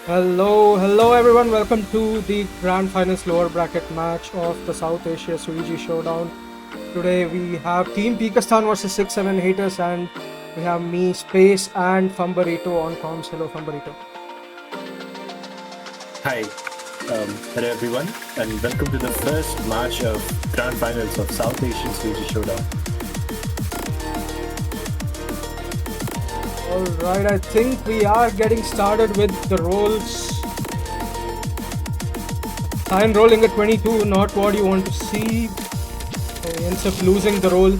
Hello everyone. Welcome to the Grand Finals lower bracket match of the South Asia Suiji Showdown. Today we have Team Pikastan versus 6-7 haters, and we have me, Space, and Fambarito on comms. Hello, Fambarito. Hi, hello everyone, and welcome to the first match of Grand Finals of South Asian Suiji Showdown. Alright, I think we are getting started with the rolls. Sign rolling at 22, not what you want to see. So he ends up losing the roll.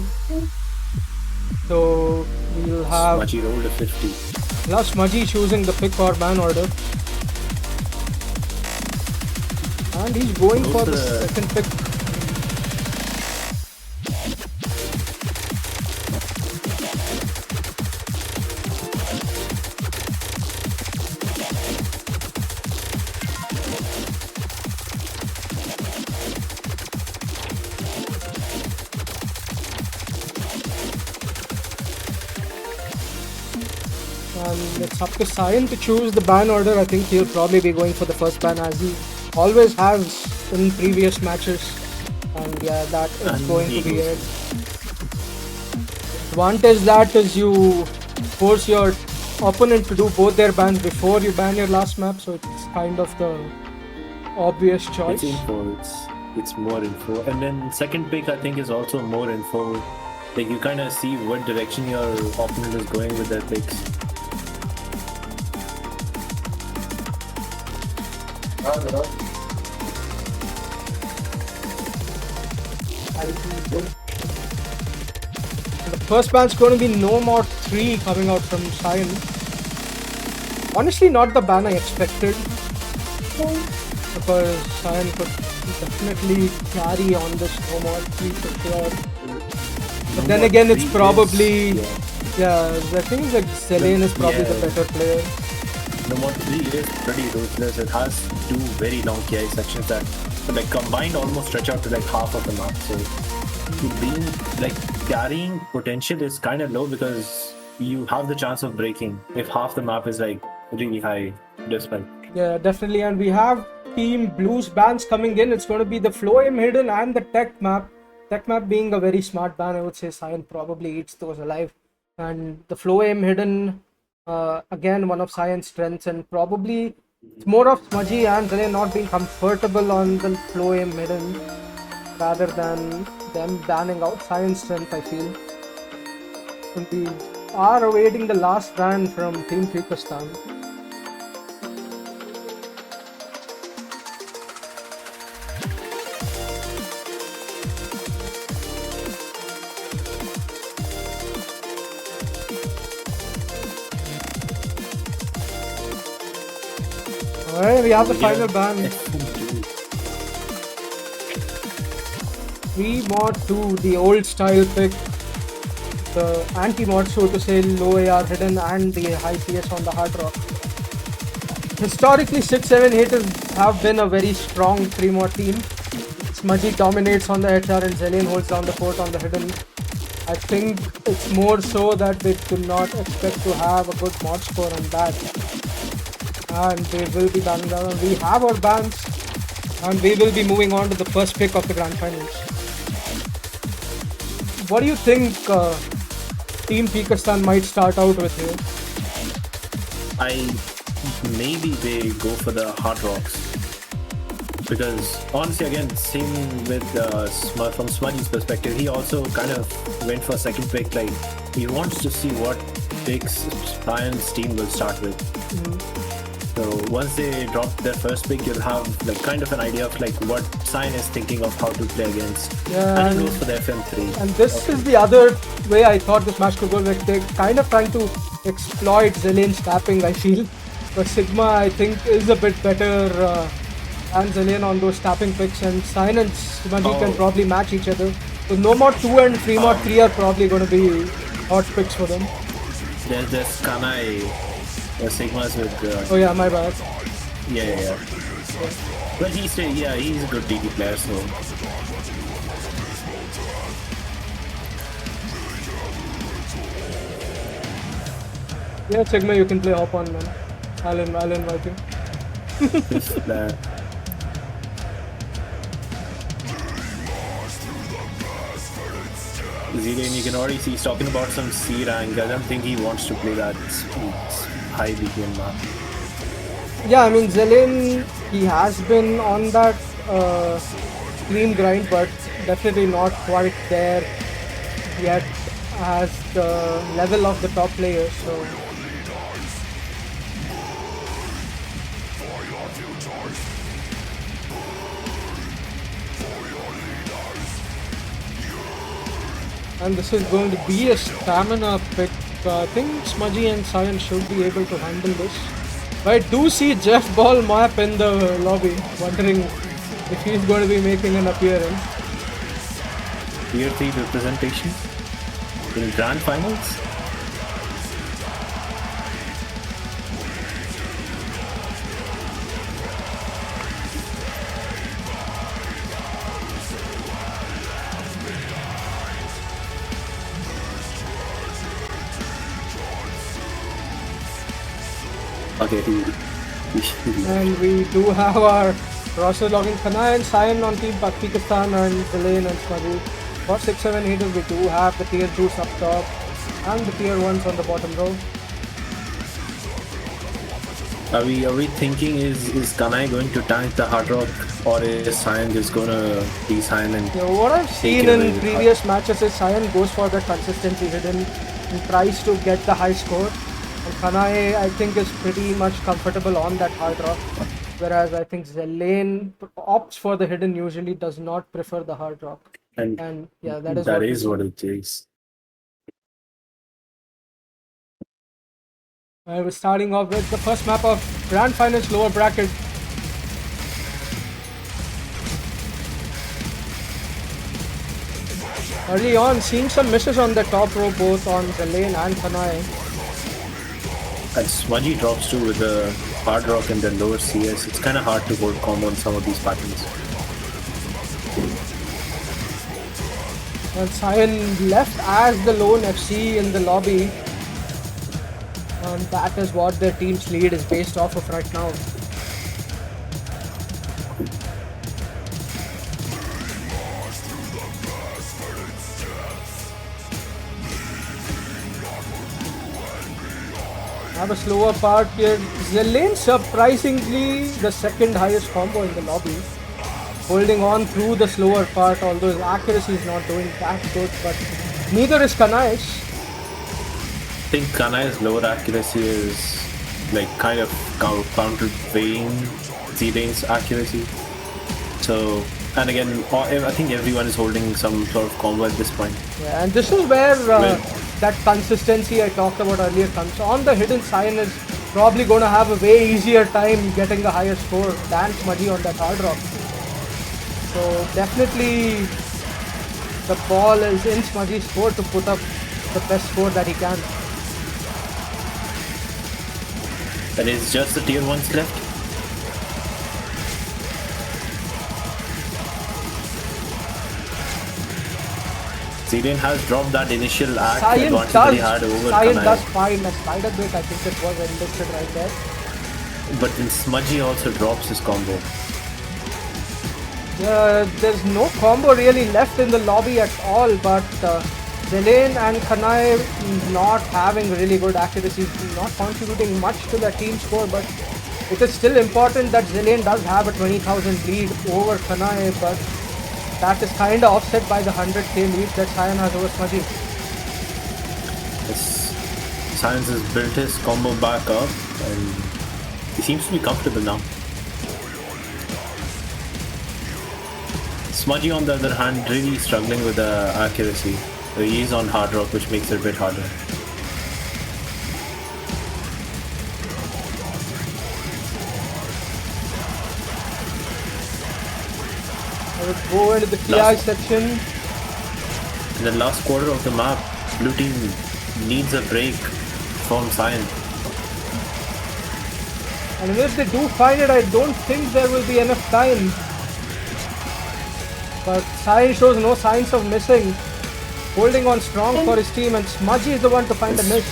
So we'll have Smudgy rolled a 50. plus Smudgy choosing the pick or ban order. And he's going for the second pick. And it's up to Cyan to choose the ban order. I think he'll probably be going for the first ban, as he always has in previous matches. And yeah, that is going to be it. Advantage that is you force your opponent to do both their bans before you ban your last map, so it's kind of the obvious choice. It's info, it's more info. And then second pick I think is also more info. Like you kind of see what direction your opponent is going with their picks. The first ban's going to be no more 3 coming out from Cyan. Honestly, not the ban I expected, because Cyan could definitely carry on this no more 3 for sure. But then again, it's probably the thing is like Zelane is probably the better player. No more 3 is pretty ruthless. It has 2 very long KI sections that like combined almost stretch out to like half of the map. So being like carrying potential is kind of low because you have the chance of breaking if half the map is like really high dispel. Yeah, definitely. And we have Team Blues bans coming in. It's going to be the Floem Hidden and the Tech map. Tech map being a very smart ban, I would say Cyan probably eats those alive. And the Floem Hidden, again, one of Cyan's strengths, and probably it's more of Smudgy and Zelane not being comfortable on the Floem Hidden rather than them banning out Cyan's strength, I feel. And we are awaiting the last ban from Team Pikastan. Alright, we have the final ban. 3 mod 2, the old style pick. The anti-mod, so to say, low AR hidden and the high CS on the hard rock. Historically, 6-7 haters have been a very strong 3 mod team. Smudgy dominates on the HR and Zelane holds down the fort on the hidden. I think it's more so that they do not expect to have a good mod score on that. And they will be banning down. We have our bans, and we will be moving on to the first pick of the Grand Finals. What do you think Team Pikastan might start out with here? Maybe they go for the hard rocks because honestly, again, same with from Smudgy's perspective, he also kind of went for second pick. Like he wants to see what picks Cyan's team will start with. So once they drop their first pick, you'll have like kind of an idea of like what Cyan is thinking of how to play against. Yeah, and he goes for the FM3. And this is the other way I thought this match could go. Like they're kind of trying to exploit Zelane's tapping, I feel. But Sigma, I think, is a bit better than Zelane on those tapping picks, and Cyan and Smudgy can probably match each other. So no more 2 and 3 more 3 are probably going to be hot picks for them. There's this Kanai. Sigmas with. Oh yeah, my bad. Yeah. But he's a good DD player, so. Yeah, Sigma, you can play hop on, man. I'll invite you. Fifth player. Zidane, you can already see he's talking about some C rank. I don't think he wants to play that. It's high BPM map. Yeah, I mean Zelen, he has been on that clean grind, but definitely not quite there yet as the level of the top players. So and this is going to be a stamina pick. I think Smudgy and Cyan should be able to handle this. But I do see Jeff Ball map in the lobby, wondering if he's going to be making an appearance. Tier 3 representation in Grand Finals. Okay, and we do have our roster logging Kanai and Cyan on team Pikastan and Zelen and Smudgy. For 6, 7, 8 we do have the tier 2s up top and the tier 1s on the bottom row. Are we thinking is Kanai going to tank the Hard Rock, or is Cyan just gonna be Cyan and What I've seen in previous matches is Cyan goes for the consistency hidden and tries to get the high score. And Kanai, I think, is pretty much comfortable on that Hard Rock, whereas I think Zelen opts for the hidden, usually does not prefer the Hard Rock. And yeah, that is what it takes. I was starting off with the first map of Grand Finals lower bracket. Early on, seeing some misses on the top row, both on Zelen and Kanai. And Smudgy drops too with the Hard Rock and the lower CS. It's kind of hard to hold combo on some of these patterns. And Cyan left as the lone FC in the lobby. And that is what their team's lead is based off of right now. Have a slower part here. Zelen surprisingly the second highest combo in the lobby. Holding on through the slower part, although his accuracy is not doing that good, but neither is Kanai's. I think Kanai's lower accuracy is like kind of counterweighing Zidane's accuracy. So, and again, I think everyone is holding some sort of combo at this point. Yeah, and this is where that consistency I talked about earlier comes. On the hidden, Cyan is probably going to have a way easier time getting a higher score than Smudgy on that Hard Rock. So definitely the ball is in Smudgy's court to put up the best score that he can. And it's just the tier 1s left. Zidane has dropped that initial act advantage that he had over Cyan Kanai. does find a spider bait, I think it was ended right there. But then Smudgy also drops his combo. There's no combo really left in the lobby at all, but Zelen and Kanai not having really good accuracy, not contributing much to the team score, but it is still important that Zelen does have a 20,000 lead over Kanai, but that is kind of offset by the 100k lead that Cyan has over Smudgy. Cyan has built his combo back up and he seems to be comfortable now. Smudgy on the other hand really struggling with the accuracy. He is on Hard Rock, which makes it a bit harder. I would go into the TI section. In the last quarter of the map, blue team needs a break from Cyan. And if they do find it, I don't think there will be enough time. But Cyan shows no signs of missing. Holding on strong for his team, and Smudgy is the one to find a miss.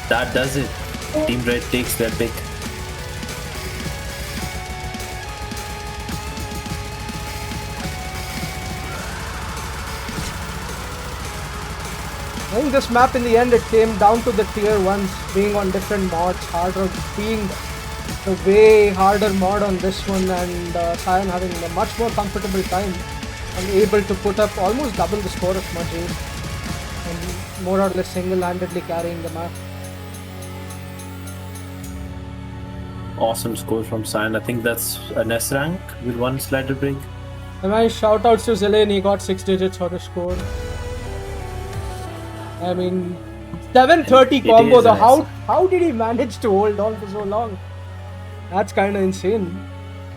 That does it. Team Red takes their pick. I think this map in the end, it came down to the tier 1s being on different mods, harder being the way harder mod on this one, and Cyan having a much more comfortable time and able to put up almost double the score of Smudgy and more or less single-handedly carrying the map. Awesome score from Cyan. I think that's an S rank with 1 slider break. And nice shout outs to Zillion, he got 6 digits on the score. I mean, 730 combo though. How did he manage to hold on for so long? That's kind of insane.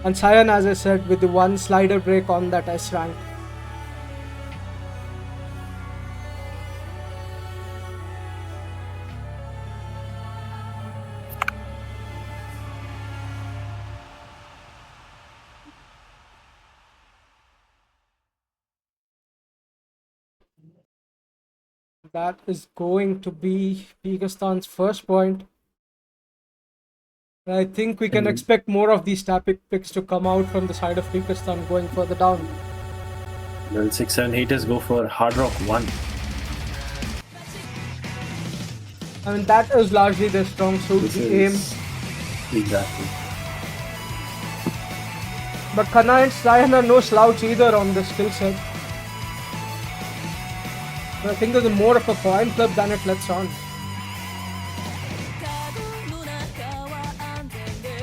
And Cyan, as I said, with the 1 slider break on that S rank. That is going to be Pikastan's first point. I think we can expect more of these topic picks to come out from the side of Pikastan going further down. Level 6, 7 haters go for Hard Rock 1. I mean, that is largely their strong suit, the aim. Exactly. But Kana and Cyan are no slouch either on the skill set. But I think there's more of a coin flip than it lets on.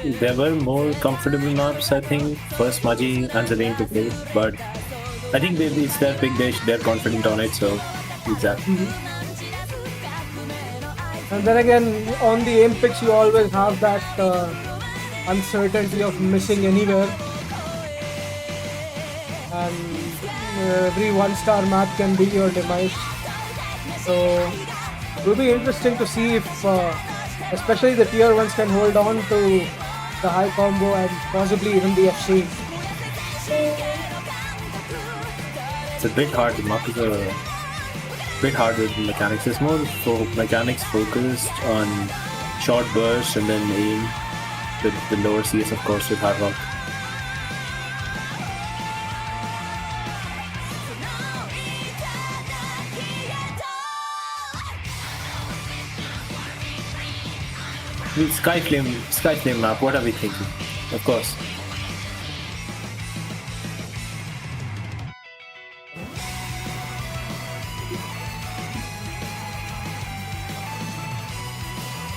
There were more comfortable maps, I think, for Smudgy and Zillion to play, but I think it's their big dish, they're confident on it, so exactly. And then again, on the aim picks, you always have that uncertainty of missing anywhere. And every 1-star map can be your demise. So it will be interesting to see if, especially the tier 1s can hold on to the high combo and possibly even the FC. It's a bit hard, the map is a bit hard with mechanics. It's more for mechanics focused on short bursts and then aim with the lower CS, of course, with Hard Rock. With Skyflame map, what are we thinking? Of course.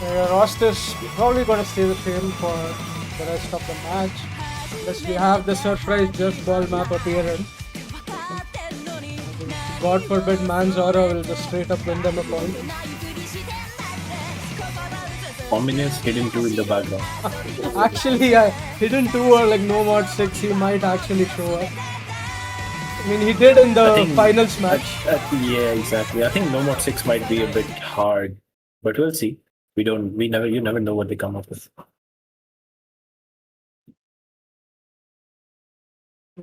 Roster's probably going to stay the same for the rest of the match. Unless we have the surprise just ball map appearance. God forbid Manzora will just straight up win them a point. Ominous hidden 2 in the background. Actually, hidden 2 or like no mod 6, he might actually show up. I mean, he did in the finals match. Yeah, exactly. I think no mod 6 might be a bit hard, but we'll see. You never know what they come up with.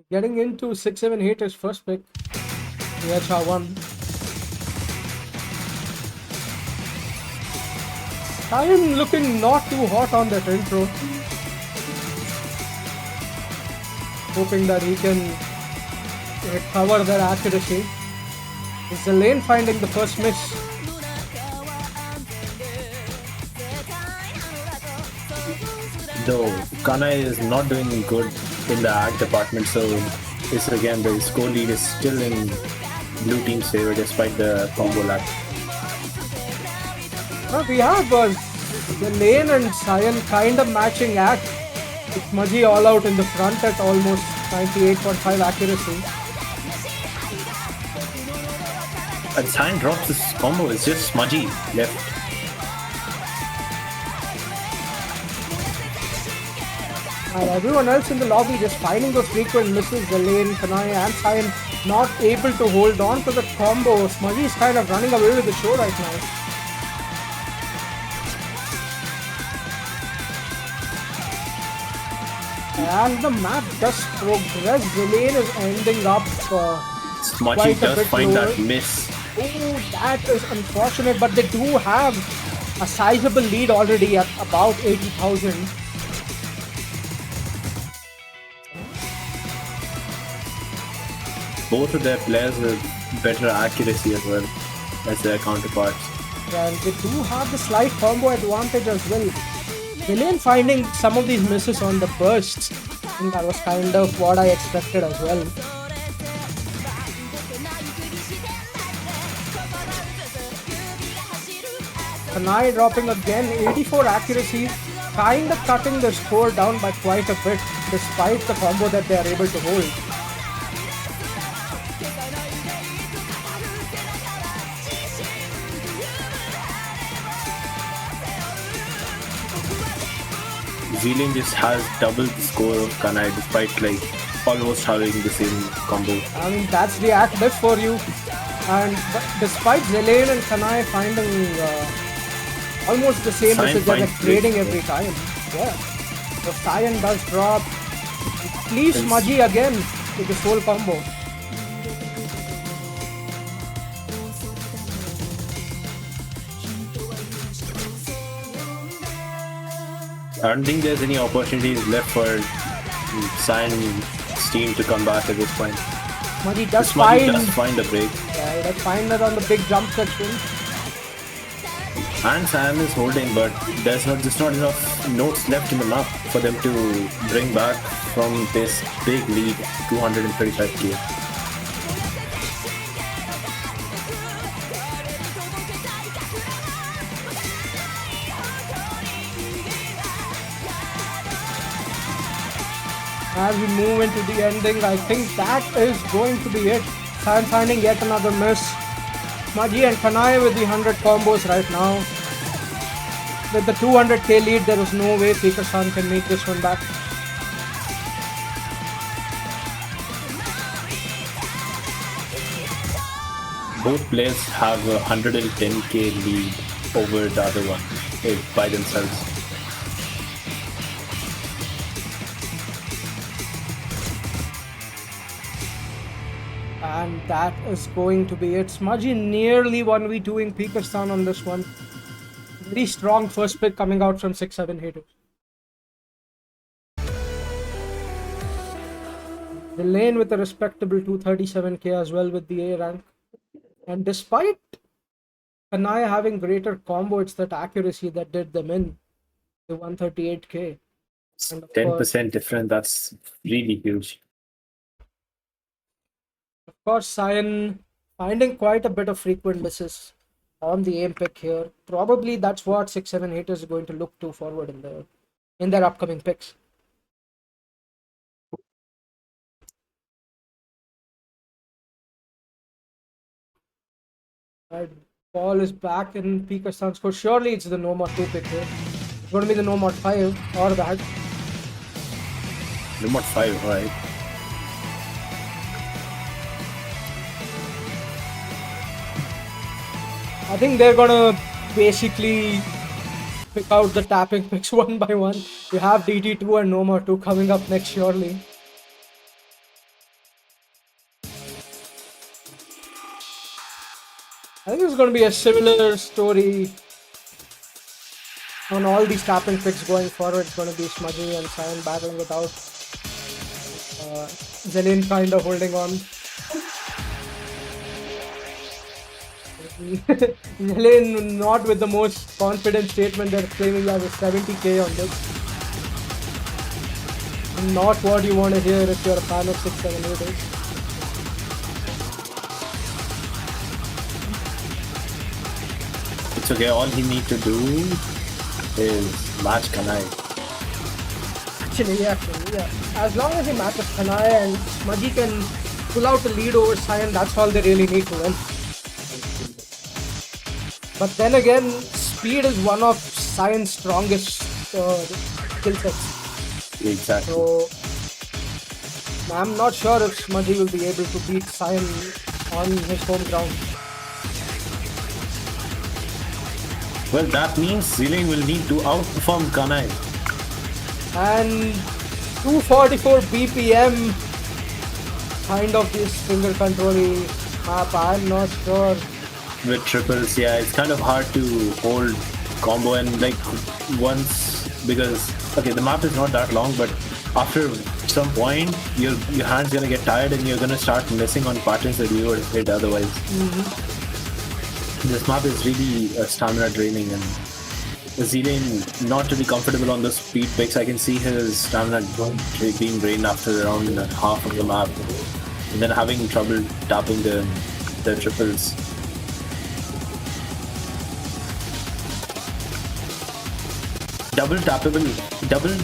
Getting into 6-7 haters first pick. Yacha 1. I am looking not too hot on that intro. Hoping that he can recover their accuracy. Is the lane finding the first miss? Though Kana is not doing good in the ag department, so it's again the score lead is still in blue team's favor despite the combo lag. We have the lane and Cyan kind of matching act. With Smudgy all out in the front at almost 98.5 accuracy. And Cyan drops this combo, it's just Smudgy left. And everyone else in the lobby just finding those frequent misses. The lane, Kanai and Cyan not able to hold on to the combo. Smudgy is kind of running away with the show right now. And the map does progress. The lane is ending up Smudgy does find lower. That miss. Oh, that is unfortunate, but they do have a sizable lead already at about 80,000. Both of their players have better accuracy as well. as their counterparts. And they do have the slight combo advantage as well. Zillion finding some of these misses on the bursts. I think that was kind of what I expected as well. Kanai dropping again, 84 accuracy, kind of cutting the score down by quite a bit despite the combo that they are able to hold. Zillion just has double the score of Kanai despite like almost having the same combo. I mean, that's the act left for you. And despite Zillion and Kanai finding almost the same Cyan message, they're finds trading breaks, every time. Yeah. So Cyan does drop. Leaves Smudgy again with this whole combo. I don't think there's any opportunities left for Cyan's team to come back at this point. Smudgy does Smudgy find. does find a break. Yeah, he does find that on the big jump section. And Cyan is holding, but there's not enough notes left in the map for them to bring back from this big lead, 235k. As we move into the ending, I think that is going to be it. Cyan finding yet another miss. Smudgy and Kanai with the 100 combos right now. With the 200k lead, there is no way Pikastan can make this one back. Both players have a 110k lead over the other one by themselves. And that is going to be it. Smudgy nearly 1v2ing Pikastan on this one. Very strong first pick coming out from 6-7 haters. The lane with a respectable 237k as well with the A rank. And despite Kanai having greater combo, it's that accuracy that did them in. The 138k. And of 10% different, that's really huge. Of course, Cyan finding quite a bit of frequent misses on the aim pick here. Probably that's what 6-7 haters are going to look to forward in their upcoming picks. Right, ball is back in Pikastan's court. Surely it's the No Mod 2 pick here. It's going to be the No Mod 5 or that. No Mod 5, right? I think they're gonna basically pick out the tapping picks one by one. We have DT2 and No More 2 coming up next surely. I think it's gonna be a similar story on all these tapping picks going forward. It's gonna be Smudgy and Cyan battling without Zillion kind of holding on. Zillion not with the most confident statement. They're claiming he has a 70k on this. Not what you want to hear if you're a fan of 6-7 haters. It's okay, all he needs to do is match Kanai. Actually, yeah. As long as he matches Kanai and Smudgy can pull out the lead over Cyan, that's all they really need to win. But then again, speed is one of Cyan's strongest skill sets. Exactly. So, I'm not sure if Smudgy will be able to beat Cyan on his home ground. Well, that means Zillion will need to outperform Kanai. And 244 BPM kind of this finger control map, I'm not sure. With triples, yeah, it's kind of hard to hold combo and like once, because okay, the map is not that long, but after some point your hand's gonna get tired and you're gonna start missing on patterns that you would have hit otherwise. This map is really stamina draining, and Zillion not really comfortable on the speed picks. I can see his stamina being drained after around half of the map, and then having trouble tapping the triples. Double tappable, double.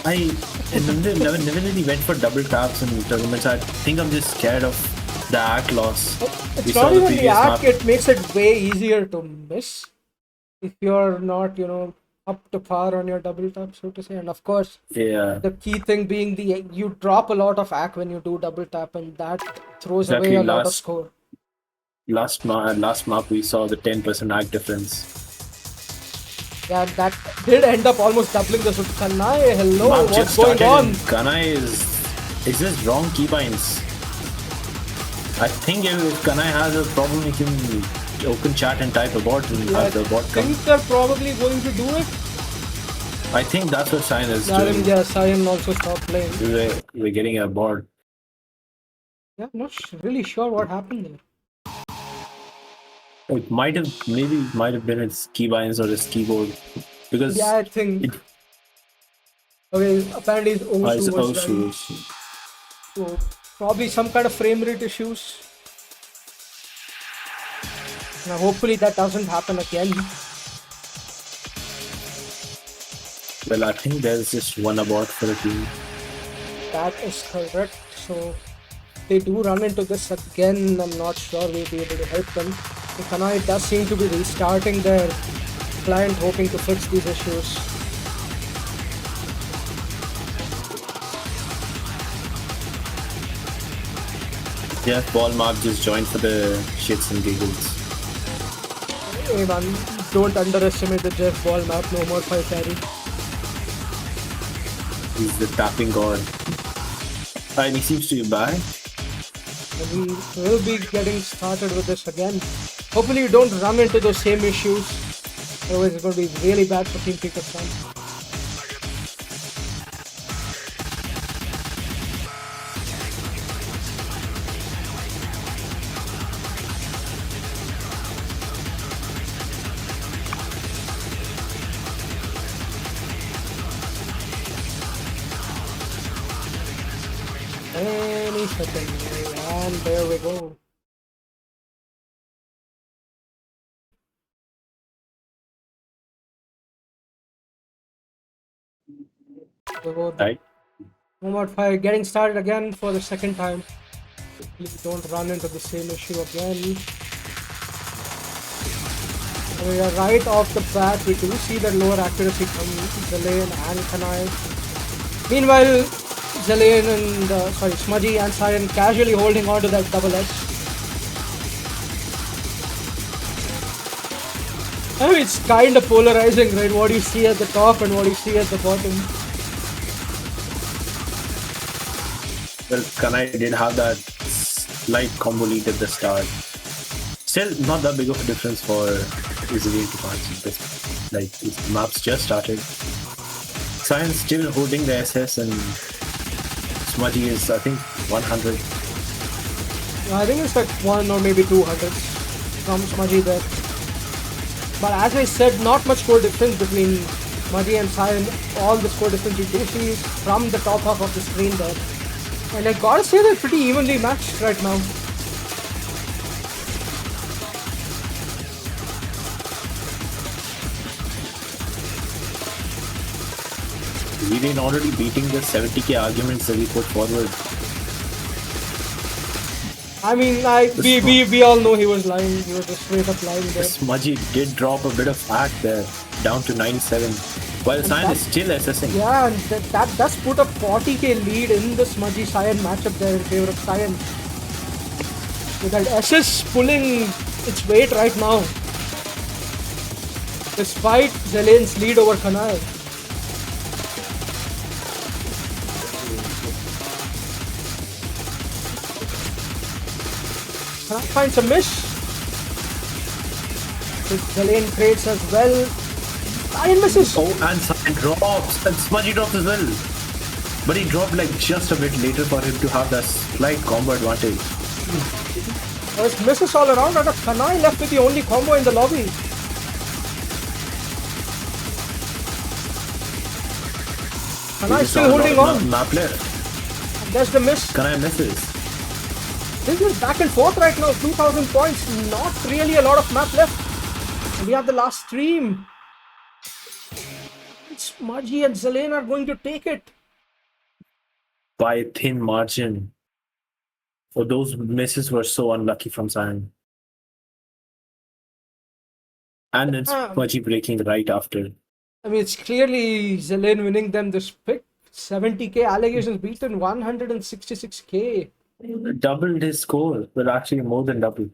I never really went for double taps in tournaments. I think I'm just scared of the act loss. It's not even the act, it makes it way easier to miss if you're not, up to par on your double tap, so to say. And of course, Yeah. the key thing being you drop a lot of act when you do double tap, and that throws Exactly, away a lot of score. Last map we saw the 10% act difference. Yeah, that did end up almost doubling the score. Kanai, hello, Map what's going on? Kanai is this wrong keybinds? I think if Kanai has a problem, he can open chat and type a bot and have the bot come. I think they're probably going to do it. I think that's what Cyan is doing. Yeah, Cyan also stopped playing. We're getting a bot. Yeah, I'm not really sure what happened there. It might have been its keybinds or its keyboard, because yeah, I think. Okay, apparently it's Osu. So probably some kind of frame rate issues. Now hopefully that doesn't happen again. Well, I think there's just one abort for the team. That is correct. So they do run into this again. I'm not sure we'll be able to help them. The Kanai does seem to be restarting their client, hoping to fix these issues. Jeff Ballmark just joined for the shits and giggles. Hey man, don't underestimate the Jeff Ballmark, no more 5 carry. He's the tapping god. And he seems to be back. We will be getting started with this again. Hopefully you don't run into those same issues. Otherwise it's going to be really bad for Team Pikastan. Any second, and there we go. Right. Moment 5 getting started again for the second time. Please don't run into the same issue again. We are right off the bat. We do see the lower accuracy from Zillion and Kanai. Meanwhile, Zillion and Smudgy and Cyan casually holding on to that double S. I mean, it's kind of polarizing, right? What you see at the top and what you see at the bottom. Well, Kanai did have that slight combo lead at the start. Still not that big of a difference for Zillion to pass this. Like, the map's just started. Cyan still holding the SS, and Smudgy is, I think, 100. I think it's like 1 or maybe 200 from Smudgy there. But as I said, not much score difference between Smudgy and Cyan. All the score difference you do see is from the top half of the screen there. And I gotta say they're pretty evenly matched right now. Zillion already beating the 70k arguments that we put forward. I mean, we all know he was lying. He was just straight up lying there. Smudgy did drop a bit of act there, down to 97. While Cyan is still assessing. Yeah, and that does put a 40k lead in the Smudgy Cyan matchup there in favor of Cyan. With that SS pulling its weight right now. Despite Zillion's lead over Kanai. Kanai finds a miss. Zillion creates as well. Cyan misses. Oh, and Cyan drops, and Smudgy drops as well. But he dropped like just a bit later for him to have that slight combo advantage. Oh, it's misses all around, and Kanai left with the only combo in the lobby. Kanai still holding on. Map left. There's the miss. Kanai misses. This is back and forth right now. 2,000 points. Not really a lot of map left. And we have the last stream. Smudgy and Zalane are going to take it. By a thin margin. Oh, those misses were so unlucky from Zion. And it's Smudgy breaking right after. I mean, it's clearly Zalane winning them this pick. 70k allegations beaten, 166k. Doubled his score, but actually more than double.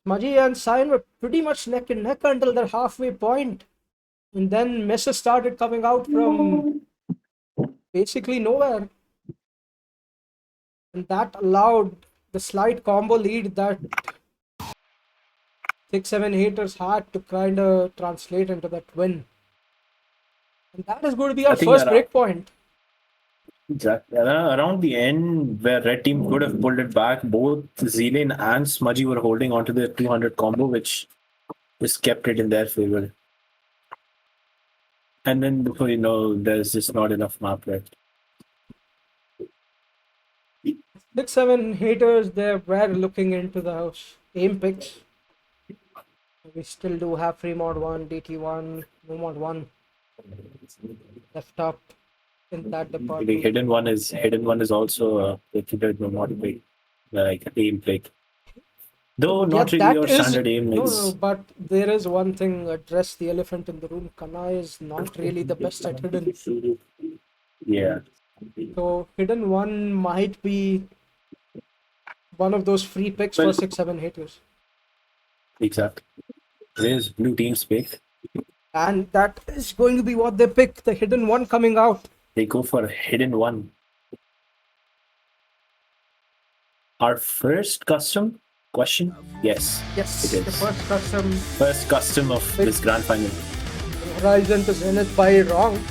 Smudgy and Zion were pretty much neck and neck until their halfway point. And then messes started coming out from basically nowhere. And that allowed the slight combo lead that 6-7 haters had to kind of translate into that win. And that is going to be our first breakpoint. Exactly. Around the end, where Red Team could have pulled it back, both Zilin and Smudgy were holding onto their 200 combo, which just kept it in their favor. And then before you know, there's just not enough map left. 6-7 haters there were looking into the house. Aim picks. We still do have free mod 1, DT1, no mod 1 left up in that department. The hidden one is also considered no mod pick, like aim pick. Though not really your standard aim is. No, but there is one thing, address the elephant in the room. Kanai is not really the best at hidden. Yeah. So hidden one might be one of those free picks for 6-7 haters. Exactly. There's blue team's pick. And that is going to be what they pick, the hidden one coming out. They go for a hidden one. Our first custom question? Yes. Yes, it is. The first custom. First custom of this grand final. Horizon to Zenith by Ronk.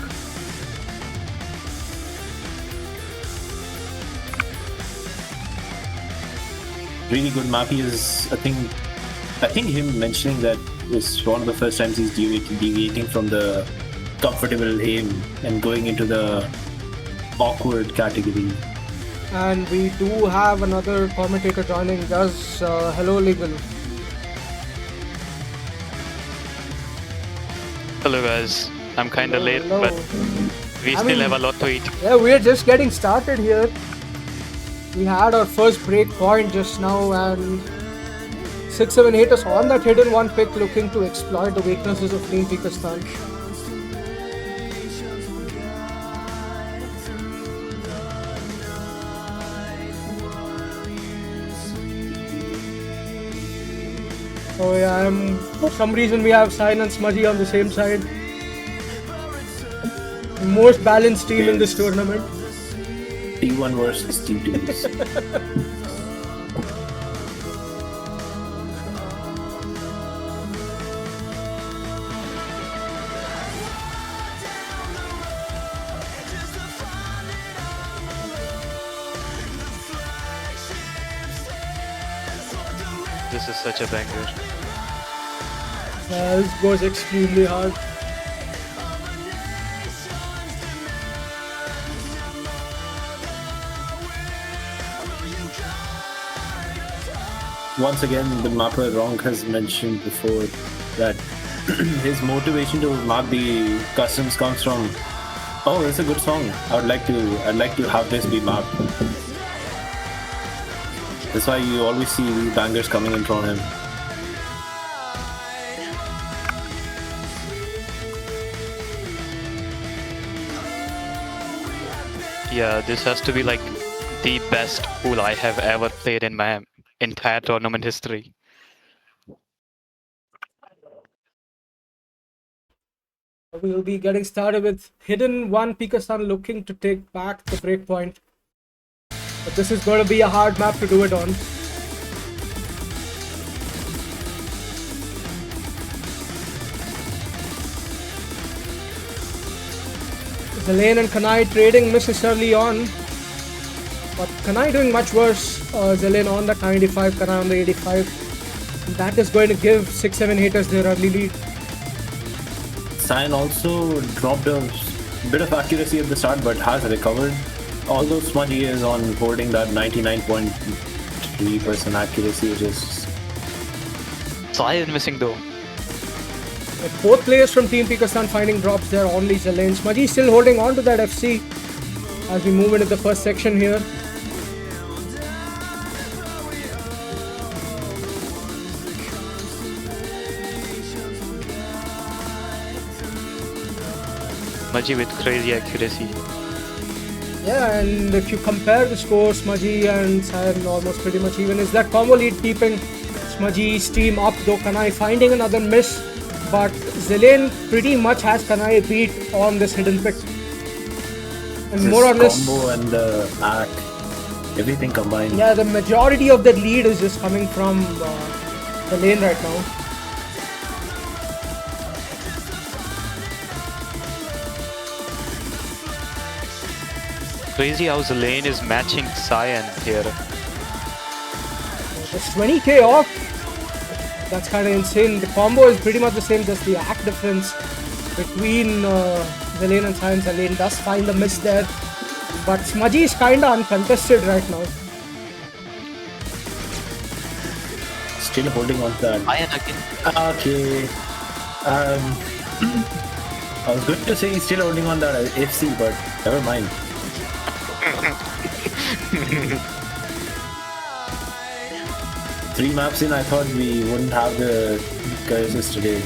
Really good map. He is, I think him mentioning that is one of the first times he's deviating from the comfortable aim and going into the awkward category. And we do have another commentator joining us. Hello, Legal. Hello guys, I'm kinda late, but we still have a lot to eat. Yeah, we're just getting started here. We had our first break point just now, and 6-7 haters on that hidden one pick looking to exploit the weaknesses of Team Pikastan. Oh yeah, for some reason we have Sign and Smudgy on the same side. Most balanced team in this tournament. T1 versus T2. This is such a banger. This goes extremely hard. Once again, the mapper Ronk has mentioned before that his motivation to mark the customs comes from, oh, it's a good song. I'd like to have this be marked. That's why you always see these bangers coming in from him. Yeah, this has to be like the best pool I have ever played in my entire tournament history. We will be getting started with hidden one. Pikastan looking to take back the breakpoint. But this is going to be a hard map to do it on. Zalane and Kanai trading misses early on. But Kanai doing much worse. Zelen on the 95, Kanai on the 85. That is going to give 6-7 haters their early lead. Cyan also dropped a bit of accuracy at the start, but has recovered. Although Smudgy is on holding that 99.3% accuracy, which is Cyan missing though. Both players from Team Pikastan finding drops there. Only Zelen. Smudgy still holding on to that FC as we move into the first section here. Smudgy with crazy accuracy. Yeah, and if you compare the scores, Smudgy and Cyan almost pretty much even. Is that combo lead keeping Smudgy's team up, though Kanai finding another miss, but Zelen pretty much has Kanai beat on this hidden pick. And this more or less, combo and the act, everything combined. yeah, the majority of that lead is just coming from the lane right now. Crazy how the lane is matching Cyan here. It's 20k off. That's kind of insane. The combo is pretty much the same, just the act difference between Zelen and Cyan. Zelen does find a miss there, but Smudgy is kind of uncontested right now. Still holding on to that. Cyan again. Okay. I was going to say he's still holding on that FC, but never mind. 3 maps in, I thought we wouldn't have the curses today.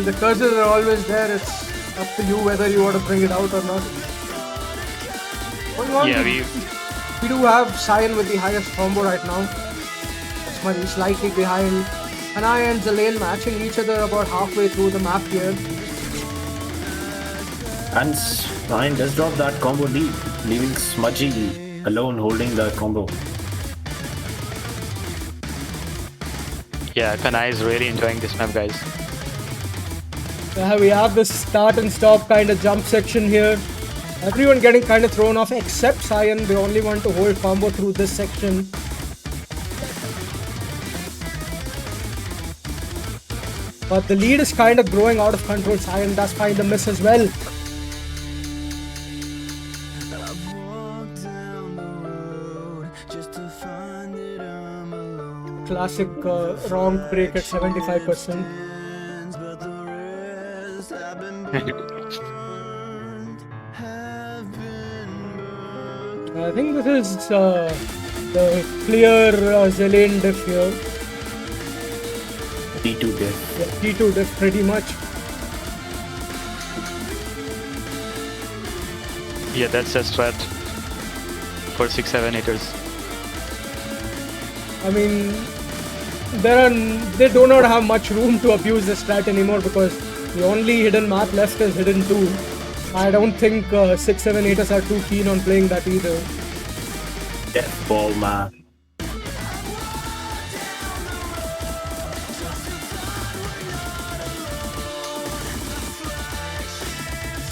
The curses are always there. It's up to you whether you want to bring it out or not. Going on, Yeah, we do have Cyan with the highest combo right now. Smudgy slightly behind. Kanai and Zelen matching each other about halfway through the map here. And Ryan does drop that combo lead, leaving Smudgy alone holding the combo. Yeah, Kanai is really enjoying this map, guys. We have this start and stop kind of jump section here. Everyone getting kind of thrown off except Cyan, the only one to hold combo through this section. But the lead is kind of growing out of control. Cyan does find the miss as well. Classic wrong break at 75%. I think this is the clear Zelen diff here. T2 there. Yeah, T2 diff pretty much. Yeah, that's a strat for 6-7 hitters. I mean, they do not have much room to abuse the strat anymore because the only hidden map left is hidden 2. I don't think 6-7 haters are too keen on playing that either. Death ball map.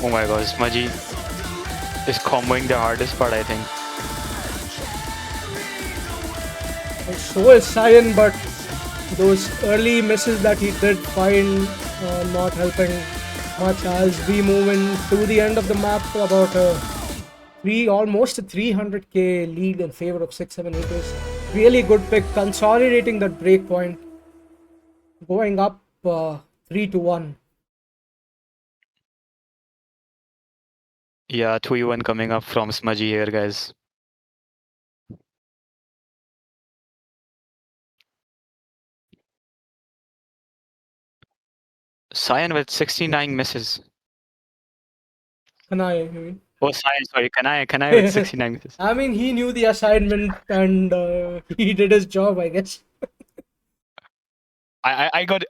Oh my god, Smudgy is comboing the hardest part, I think. And so is Cyan, but those early misses that he did find not helping much as we move into the end of the map. About almost a 300k lead in favor of 6-7 haters. Really good pick, consolidating that break point, going up 3-1. Yeah, 2-1 coming up from Smudgy here, guys. Cyan with 69 misses. Kanai, you mean? Oh, Cyan, sorry, Kanai with 69 misses. I mean, he knew the assignment and he did his job, I guess. I got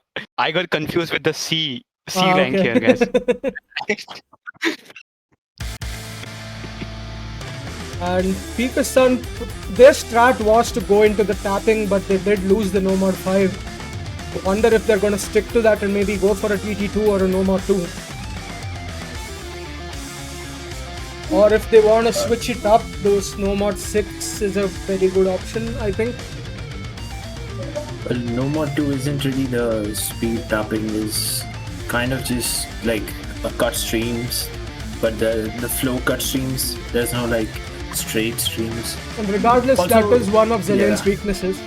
confused with the C Ah, rank okay. here, guys. And Pikastan, their strat was to go into the tapping, but they did lose the No More 5. I wonder if they're going to stick to that and maybe go for a TT2 or a No More 2. Or if they want to switch it up, those No Mod 6 is a very good option, I think. Well, No More 2 isn't really the speed tapping, is kind of just like a cut streams, but the flow cut streams, there's no like straight streams. And regardless, Also, that is one of Zilean's yeah. weaknesses.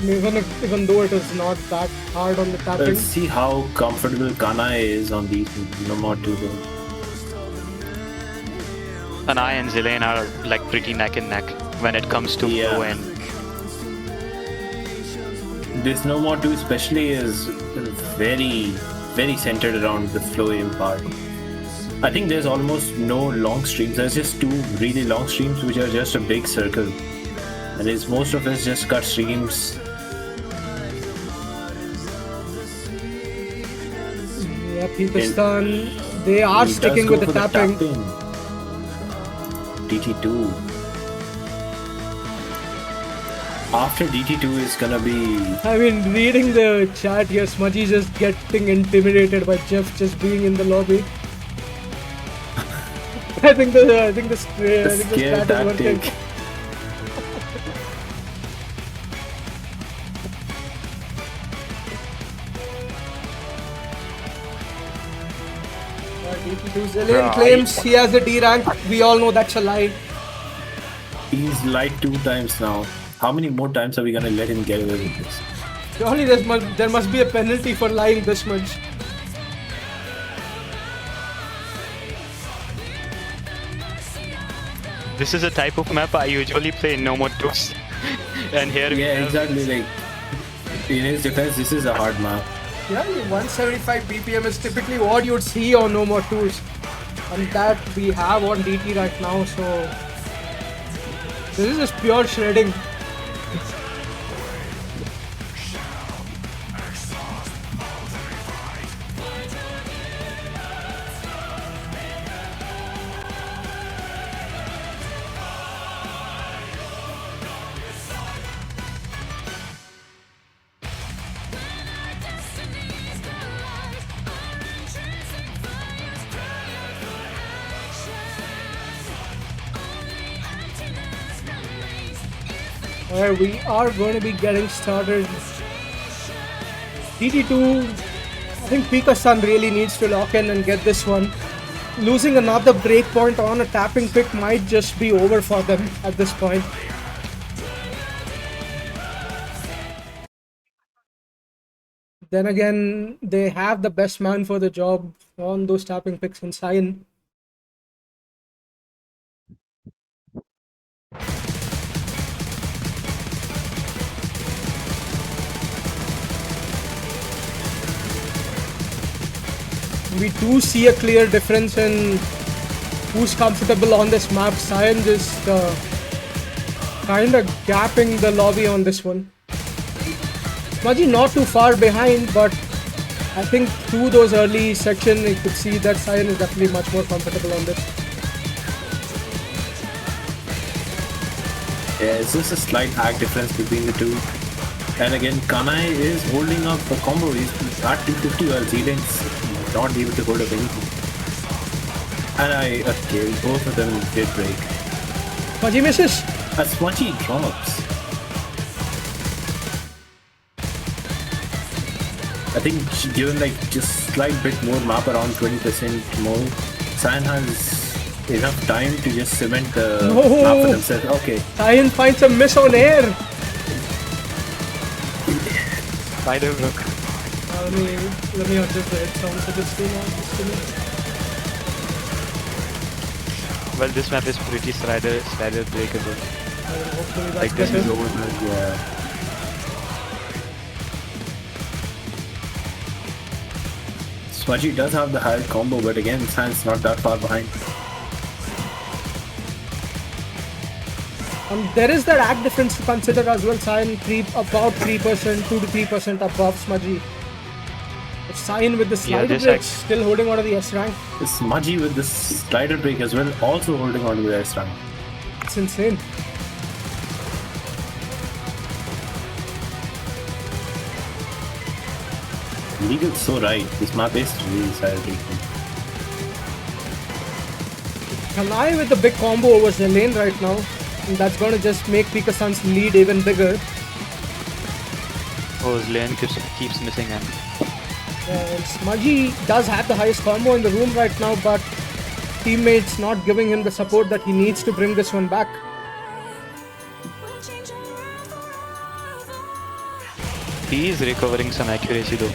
Even though it is not that hard on the tapping. Let's see how comfortable Kanai is on these No More 2 though. And I and Zilean are like pretty neck and neck when it comes to Yeah. flow and This No More 2 especially is very, very centered around the flow aim part. I think there's almost no long streams. There's just two really long streams which are just a big circle. And it's most of it's just cut streams. Yeah, Pikastan, they are He sticking does with go the for tapping. DT2. After DT2 is gonna be... I mean, reading the chat here, Smudgy just getting intimidated by Jeff just being in the lobby. I think the scare strat is working. tactic. Zilean claims he has a D rank. We all know that's a lie. He's lied 2 times now. How many more times are we gonna let him get away with this? Surely there must be a penalty for lying this much. this is a type of map I usually play in No More 2s. And here we Yeah, have exactly. Like, in his defense, this is a hard map. Yeah, 175 BPM is typically what you'd see on No More 2s. And that we have on DT right now, so this is just pure shredding. Alright, we are going to be getting started. DT2, I think Pikastan really needs to lock in and get this one. Losing another breakpoint on a tapping pick might just be over for them at this point. Then again, they have the best man for the job on those tapping picks in Cyan. We do see a clear difference in who's comfortable on this map. Cyan just kind of gapping the lobby on this one. Smudgy not too far behind, but I think through those early sections you could see that Cyan is definitely much more comfortable on this. Yeah, it's just a slight hack difference between the two. And again, Kanai is holding up the combo. He's at 250 while Zilean's not able to hold up anything. And okay, both of them did break. Smudgy misses. A Smudgy drops. I think given like just slight bit more map, around 20% more, Cyan has enough time to just cement the map for themselves. Okay. Cyan finds a miss on air. Spider Brook. Let me adjust the head sound so this Well, this map is pretty slider breakable. hopefully that's Like this better. is over. Yeah. Smudgy does have the higher combo, but again, Cyan's not that far behind. There is that act difference to consider as well. Cyan about 3%, 2 to 3% above Smudgy. But Cyan with the slider breaks still holding on to the S rank. Smudgy with the slider break as well, also holding on to the S rank. It's insane. Legal's so right. This map is really slider breaking. Kanai with the big combo over Zelaine right now. And that's going to just make Pikastan's lead even bigger. Oh, his lane keeps missing him. And Smudgy does have the highest combo in the room right now, but teammates not giving him the support that he needs to bring this one back. He is recovering some accuracy though.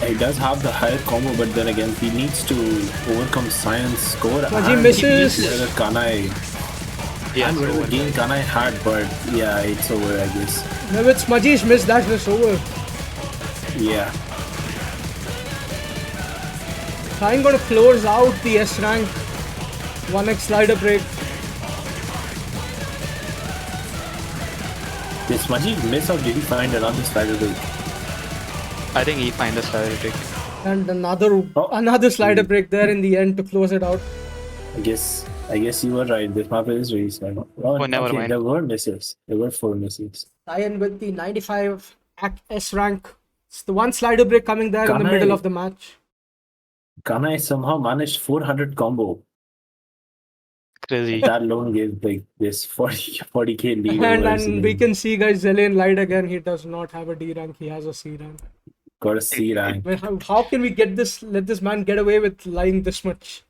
He does have the higher combo, but then again, he needs to overcome Science score. Smudgy and misses. Whether Kanai Yes, and whatever game Kanai had, but yeah, it's over, I guess. Now with Smudgy's miss, that's just over. Yeah. I'm going to close out the S rank 1x slider break. Did Smudgy miss or did he find another slider break? I think he finds the slider trick. And another slider break there in the end to close it out. I guess you were right. This map is really sad. Oh, never mind. There were misses. There were 4 misses. Cyan with the 95 S rank. It's the one slider break coming there in the Kanai- middle of the match. Kanai somehow managed 400 combo. Crazy. That alone gave like this 40k lead over And Zelaine. we can see, guys, Zelaine lied again. He does not have a D rank. He has a C rank. Got a C rank. But how can we let this man get away with lying this much?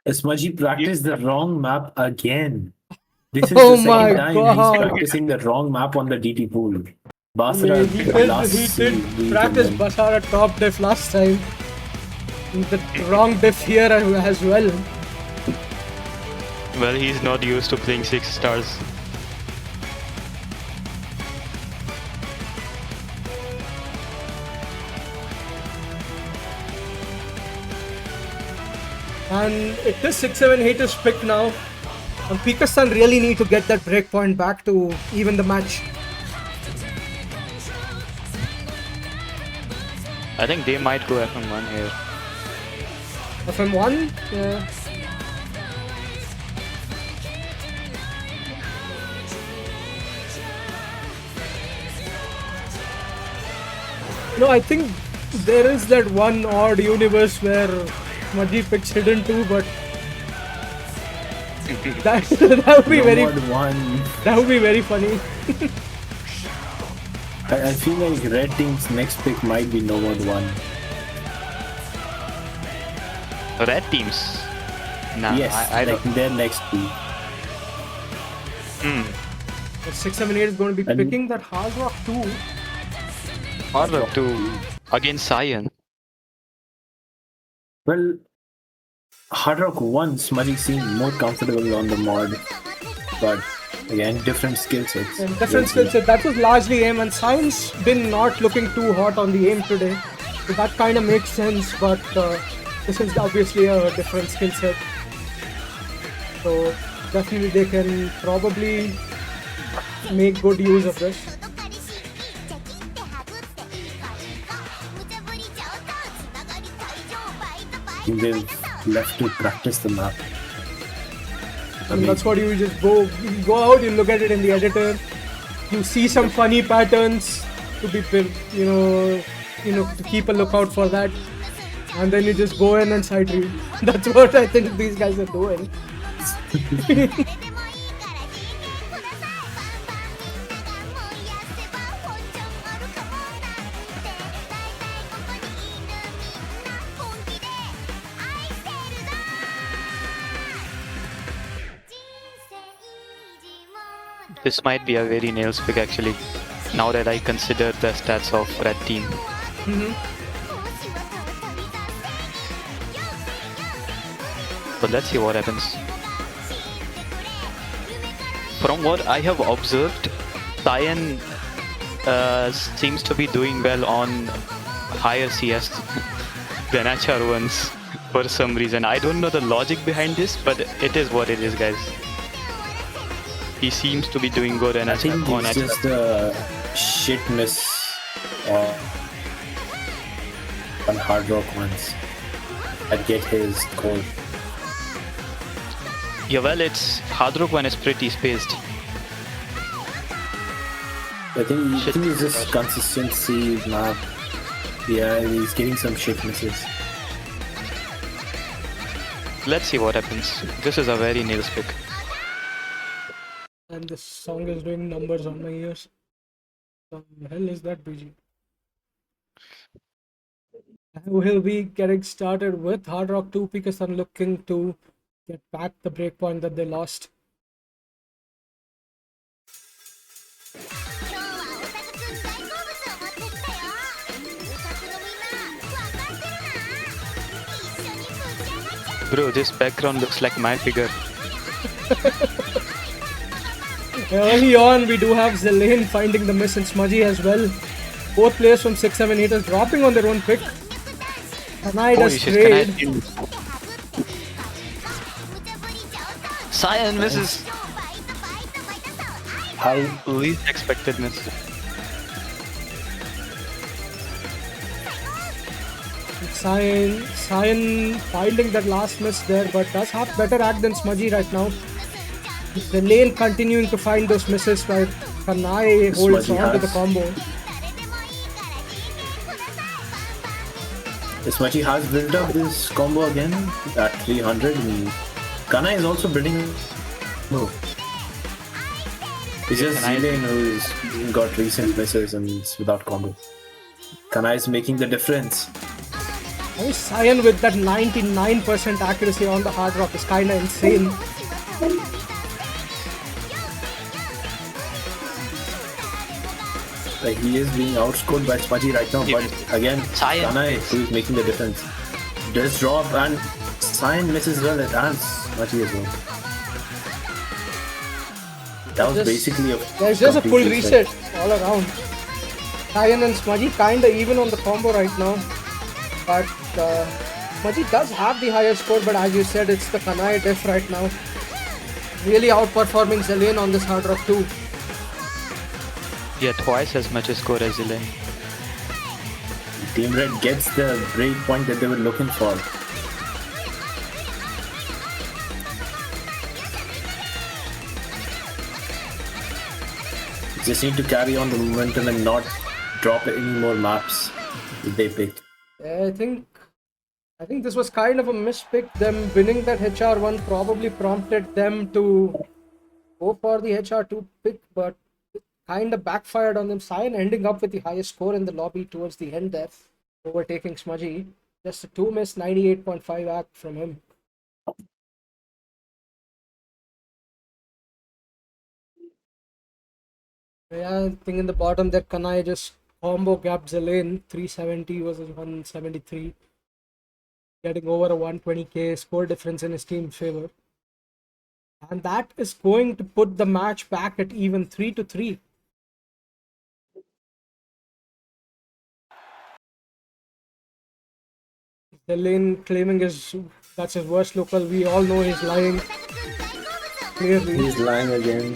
Smudgy practiced the wrong map again. This is Oh the my second time God. he's practicing the wrong map on the DT pool. Yeah, Basra he last did practice Basara top diff last time. The wrong diff here as well. Well, he's not used to playing 6 stars. And it is 6-7-8's pick now. And Pikastan really need to get that breakpoint back to even the match. I think they might go FM1 here. FM1? Yeah. No, I think there is that one odd universe where Smudgy picks Hidden 2, but that would be very Nomad 1. that would be very funny. I feel like Red Team's next pick might be Nomad 1. Red teams? Nah, Yes, I like don't. their next pick. 6-7-8 is going to be And- picking that Hard Rock 2. Hard Rock 2 against Cyan. Well, Hard Rock 1, Smudgy seemed more comfortable on the mod. But again, different skill sets. And different skill set. That was largely aim, and Science been not looking too hot on the aim today. So that kind of makes sense, but this is obviously a different skill set. So definitely they can probably make good use of this. They've left to practice the map. And that's what you just go out, you look at it in the editor, you see some funny patterns to be, to keep a lookout for that, and then you just go in and side read. That's what I think these guys are doing. This might be a very nails pick actually. Now that I consider the stats of Red Team. But let's see what happens. From what I have observed, Cyan seems to be doing well on higher CS than HR1s for some reason. I don't know the logic behind this, but it is what it is, guys. He seems to be doing good and I think on it's HR. just a shit miss on Hard Rock ones that get his goal. Yeah, well, it's Hard Rock one is pretty spaced. I think it's just consistency map. Yeah, he's getting some shit misses. Let's see what happens. This is a very nails pick. And this song is doing numbers on my ears. The hell is that, BG? We'll be getting started with Hard Rock 2. Pikastan looking to get back the breakpoint that they lost. Bro, this background looks like my figure. Early on, we do have Zelane finding the miss and Smudgy as well. Both players from 6-7 hitters dropping on their own pick. Kanai Holy does shit, trade. Cyan misses. High. Least expected miss. Cyan finding that last miss there, but does have better act than Smudgy right now. The lane continuing to find those misses while Kanai holds Smudgy on to the has. combo. Smudgy has built up this combo again at 300. Kana is also building. No. It's just Zelane who's got recent misses and it's without combo. Kana is making the difference. Cyan with that 99% accuracy on the hard rock is kinda insane. Like he is being outscored by Smudgy right now, but again, Cyan. Kana who is making the difference. Does drop and Cyan misses well and Smudgy as well. That was basically a. There's just a full complete reset all around. Cyan and Smudgy kinda even on the combo right now. But Smudgy does have the higher score, but as you said, it's the Kanai diff right now. Really outperforming Zelane on this hard rock too. Yeah, twice as much a score as Zelane. Team Red gets the break point that they were looking for. Just need to carry on the momentum and not drop any more maps if they pick. I think this was kind of a mispick. Them winning that HR1 probably prompted them to go for the HR2 pick, but it kind of backfired on them. Cyan ending up with the highest score in the lobby towards the end there, overtaking Smudgy. Just a 2 miss, 98.5 act from him. Yeah, I think in the bottom that Kanai just combo gapped Zelane. 370 versus 173. Getting over a 120k score difference in his team's favor. And that is going to put the match back at even 3-3. Zelane claiming that's his worst local. We all know he's lying. Clearly. He's lying again.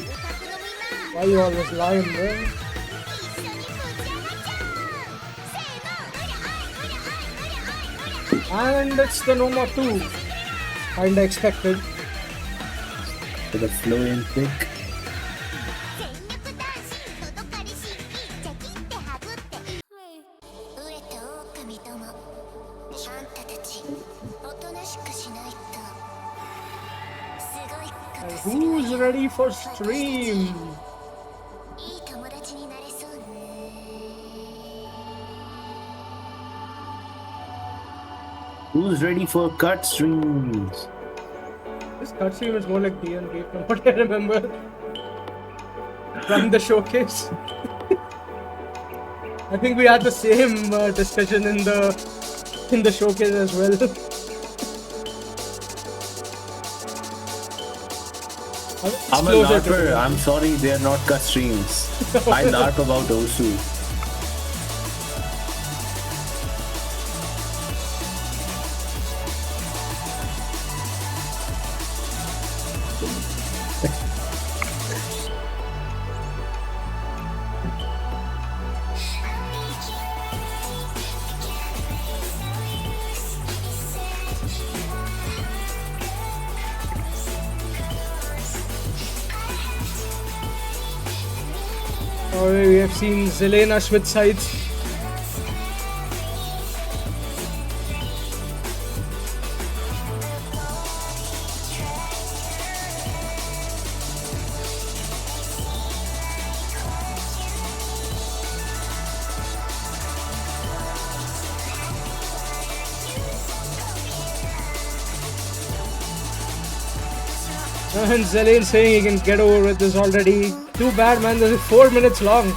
Why you always lying, bro? And it's the Noma 2. Kinda expected. For the flow in pick. Who's ready for stream? Who's ready for cut streams? This cutscene is more like D&D from what I remember from the showcase. I think we had the same discussion in the showcase as well. I'm a LARPer. I'm sorry, they're not cut streams. I LARP about Osu. We have seen Zelena switch sides. And Zelen saying he can get over with this already. Too bad, man. This is 4 minutes long.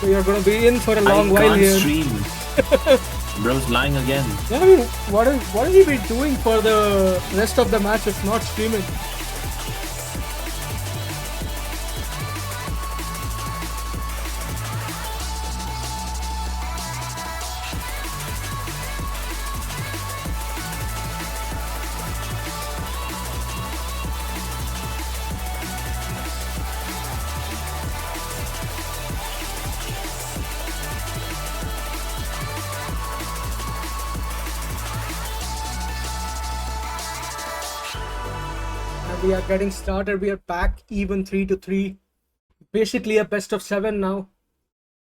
So you're going to be in for a long I while can't here. stream. Bro's lying again. Yeah, I mean, what has he been doing for the rest of the match if not streaming? We are getting started. We are back even 3-3. Basically a best of 7 now.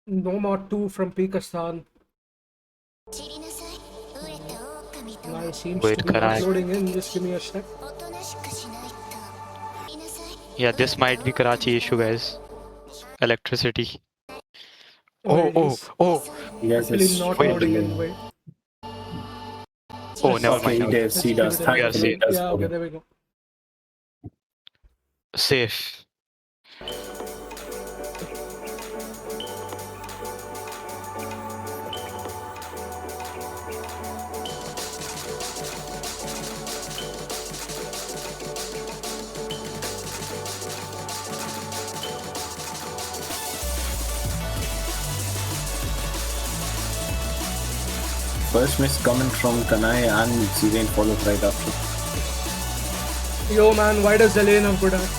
No more 2 from Pikastan. Now it seems Wait, to be Karai. uploading in. Just give me a sec. Yeah, this might be Karachi issue, guys. Electricity. Oh, it Oh, is. Yes, Actually it's not wait. loading in. Wait. Oh, never Okay, mind. he does. He does. Let's give it a We are Thankfully, safe. he does. Yeah, okay, there we go. Safe. First miss coming from Kanai and Zivain followed right after. Yo, man, why does Zelen have good at?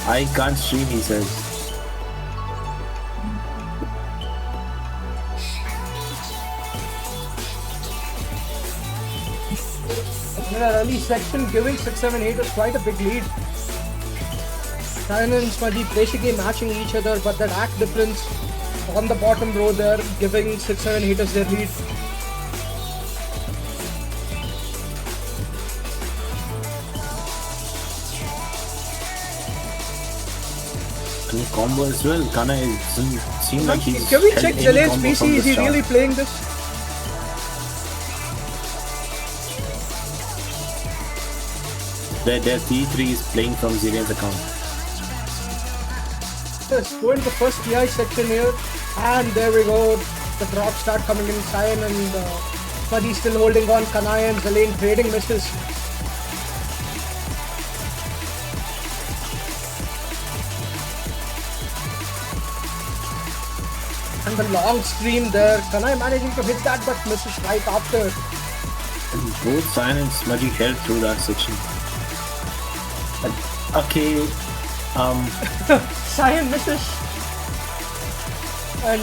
I can't stream, he says. In an early section, giving 6-7-8 is quite a big lead. Ryan and Smudgy basically matching each other, but that act difference on the bottom row there, giving 6-7-8 as their lead. Any combo as well. Kana doesn't seem like he's. Can we held check any Zelen's combo PC? from the Is he start. really playing this? Their T3 is playing from Zivain's account. Yes, go into the first TI section here, and there we go. The drops start coming in. Cyan and Smudgy still holding on. Kanai and Zelen trading misses. And the long stream there. Kanai managing to hit that, but misses right after. And both Cyan and Smudgy held through that section. Okay, Cyan misses. And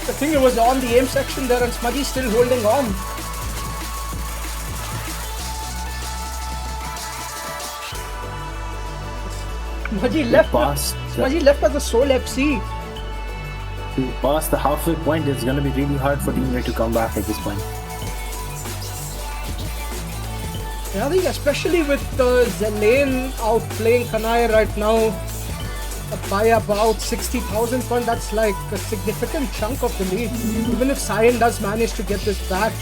the thing was on the aim section there, and Smudgy still holding on. Smudgy left. past Smudgy left as a sole FC. to pass the halfway point, it's going to be really hard for Team Red to come back at this point. Yeah, I think especially with Zelen outplaying Kanai right now by about 60,000 points, that's like a significant chunk of the lead. Even if Cyan does manage to get this back,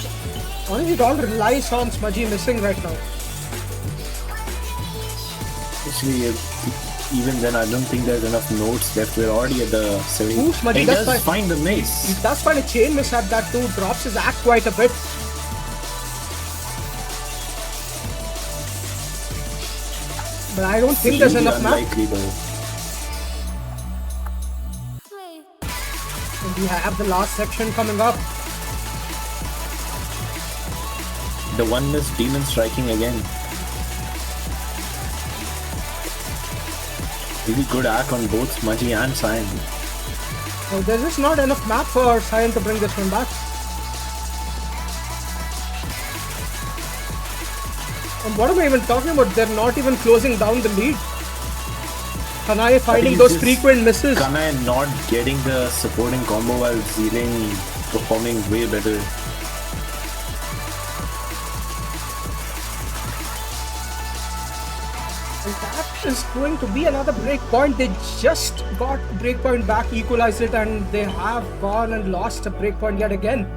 honestly, it all relies on Smudgy missing right now. Actually, even then, I don't think there's enough notes left. We're already at the 70. Ooh, Smudgy He does does find- find the miss. He does find a chain miss at that too, drops his act quite a bit. But I don't think there's Really enough map. unlikely though. And we have the last section coming up. The one miss, Demon striking again. Really good act on both Smudgy and Cyan. So there's just not enough map for Cyan to bring this one back. And what am I even talking about? They're not even closing down the lead. Kanai finding those frequent misses. Kanai not getting the supporting combo while Zivain performing way better. And that is going to be another break point. They just got a break point back, equalized it, and they have gone and lost a break point yet again.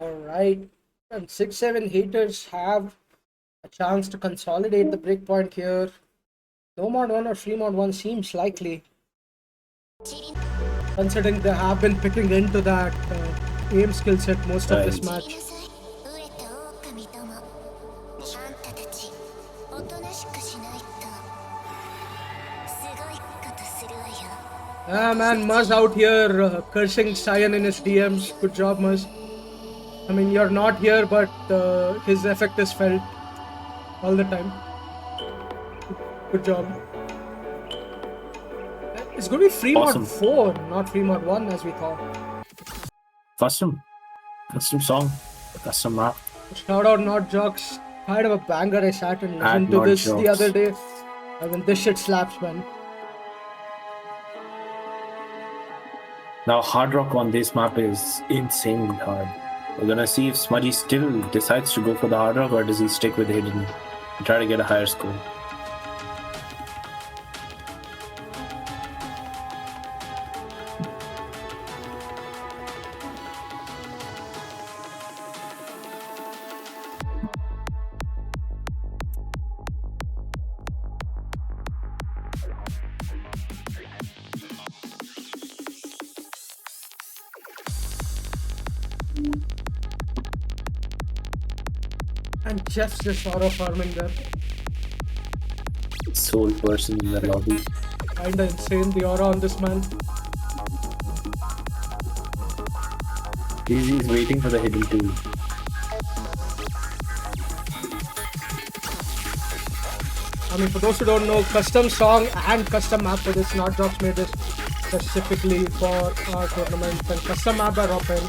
Alright. And 6-7 haters have a chance to consolidate the breakpoint here. No mod 1 or free mod 1 seems likely, considering they have been picking into that aim skill set most of this Right. match. Ah man, Muzz out here cursing Cyan in his DMs. Good job, Muzz. I mean, you're not here, but his effect is felt all the time. Good job. It's going to be free Awesome. mod 4, not free mod 1 as we thought. Custom song, custom map. Shout out Not Jocks. Kind of a banger. I sat and listened to Not this the Jocks. other day. I mean, this shit slaps, man. Now hard rock on this map is insanely hard. We're gonna see if Smudgy still decides to go for the hard rock or does he stick with hidden and try to get a higher score. And Jeff's just auto farming there. Sole person in the lobby. Kinda insane the aura on this man. He's waiting for the hidden too. I mean, for those who don't know, custom song and custom map for this, Not Drops made this specifically for our tournament. And custom map by Robin.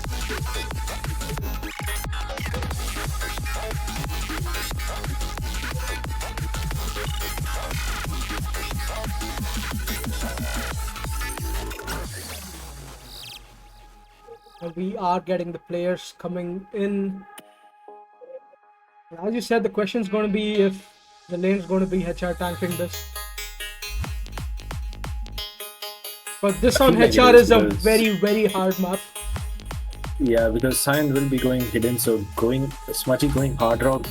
We are getting the players coming in. As you said, the question is going to be if the lane's going to be HR tanking this. But this on like it HR is a because- very, very hard map. Yeah, because Cyan will be going hidden, so Smudgy going hard rock,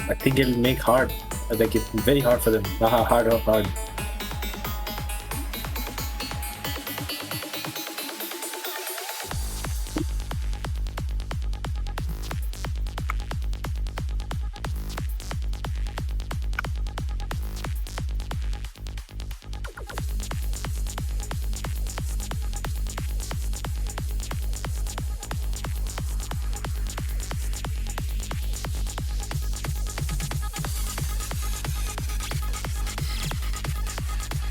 I think it'll make hard. Like it's very hard for them. Hard rock hard.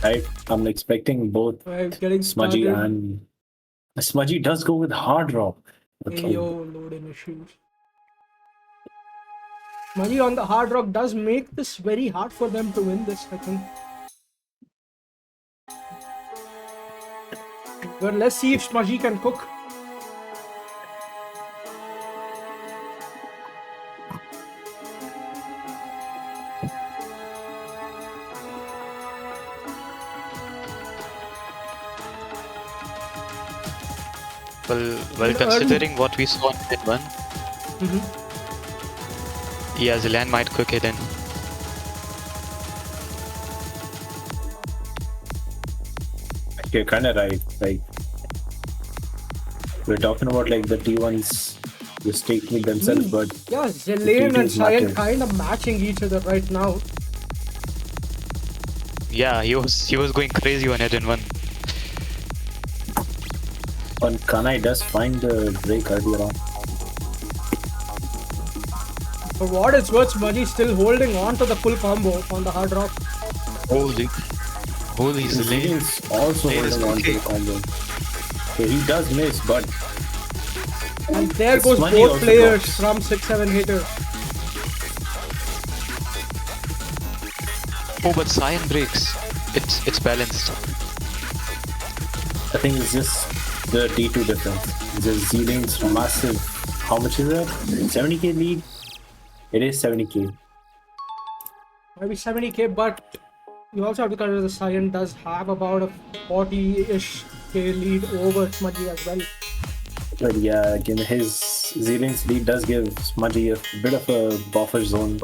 Right? I'm expecting both I'm getting Smudgy started. and Smudgy does go with hard rock. Okay. Ayo, loading issues. Money on the hard rock does make this very hard for them to win this, I think. But let's see if Smudgy can cook. Well, considering what we saw in Hit 1, yeah, Zilan might cook hidden. You're kind of right. Like we're talking about like the T1s just taking themselves, but Yeah, Zillion and T2s Cyan matter. kind of matching each other right now. Yeah, he was going crazy on Hidden 1. on Kanai does find the break earlier on. For what it's worth, Smudgy's still holding on to the full combo on the hard rock. Holy Zilan. Zillion's also It is holding on to the okay. combo. So he does miss, but And there goes Smudgy both also players drops. from 6-7 hitter. Oh, but Cyan breaks. It's balanced. I think it's just the T2 difference. The Zillion's massive. How much is it? 70k lead? It is 70k. Maybe 70k, but you also have to consider the Cyan does have about a 40-ish k lead over Smudgy as well. But yeah, again, his Zealand's lead does give Smudgy a bit of a buffer zone.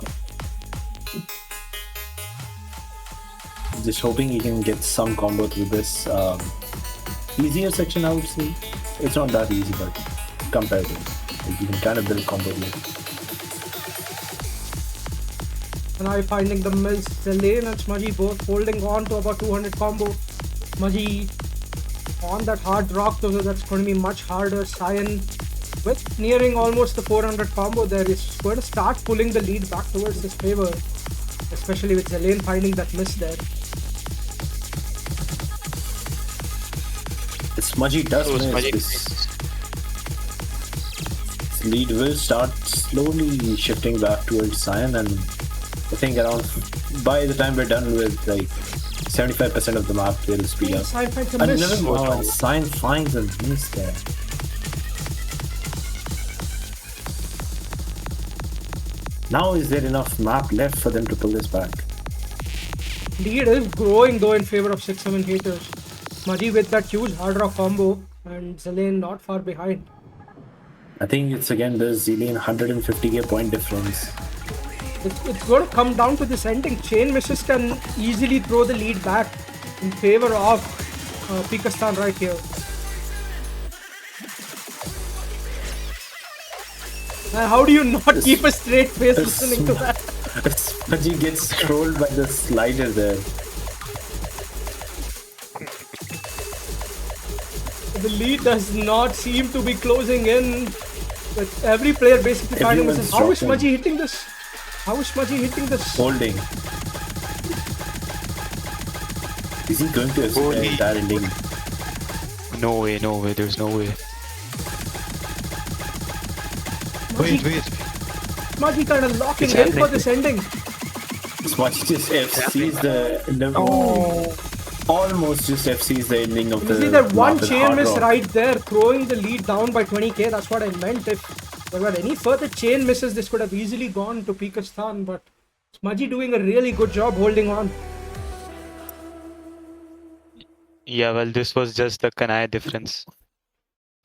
Just hoping he can get some combo through this easier section, I would say. It's not that easy, but comparative. Like you can kind of build combo here. And I finding the mills, Zelaine and Smudgy both holding on to about 200 combo. Smudgy on that hard rock, though that's going to be much harder. Cyan with nearing almost the 400 combo there is going to start pulling the lead back towards his favor, especially with Zelaine finding that miss there. Smudgy does miss. Smudgy This lead will start slowly shifting back towards Cyan, and I think around by the time we're done with like 75% of the map, they'll speed up. Cyan finds a miss. And Cyan finds a miss there. Now is there enough map left for them to pull this back? Lead is growing though in favor of 6-7 haters. Smudgy with that huge hard rock combo and Zelaine not far behind. I think it's again the Zealand 150k point difference. It's going to come down to this ending. Chain misses can easily throw the lead back in favor of Pikastan right here. How do you not keep a straight face listening to that? Smudgy gets trolled by the slider there. The lead does not seem to be closing in. With every player basically finding this. How is Smudgy hitting this? How is Smudgy hitting this? Holding. Is he going to escape the entire ending? No way, there's no way. Wait. Smudgy kind of locking in for this ending. Smudgy just FCs almost just FCs the ending of the. You see that one chain miss right there, throwing the lead down by 20k. That's what I meant. If there were any further chain misses, this could have easily gone to Pikastan. But Smudgy doing a really good job holding on. Yeah, well, this was just the Kanai difference.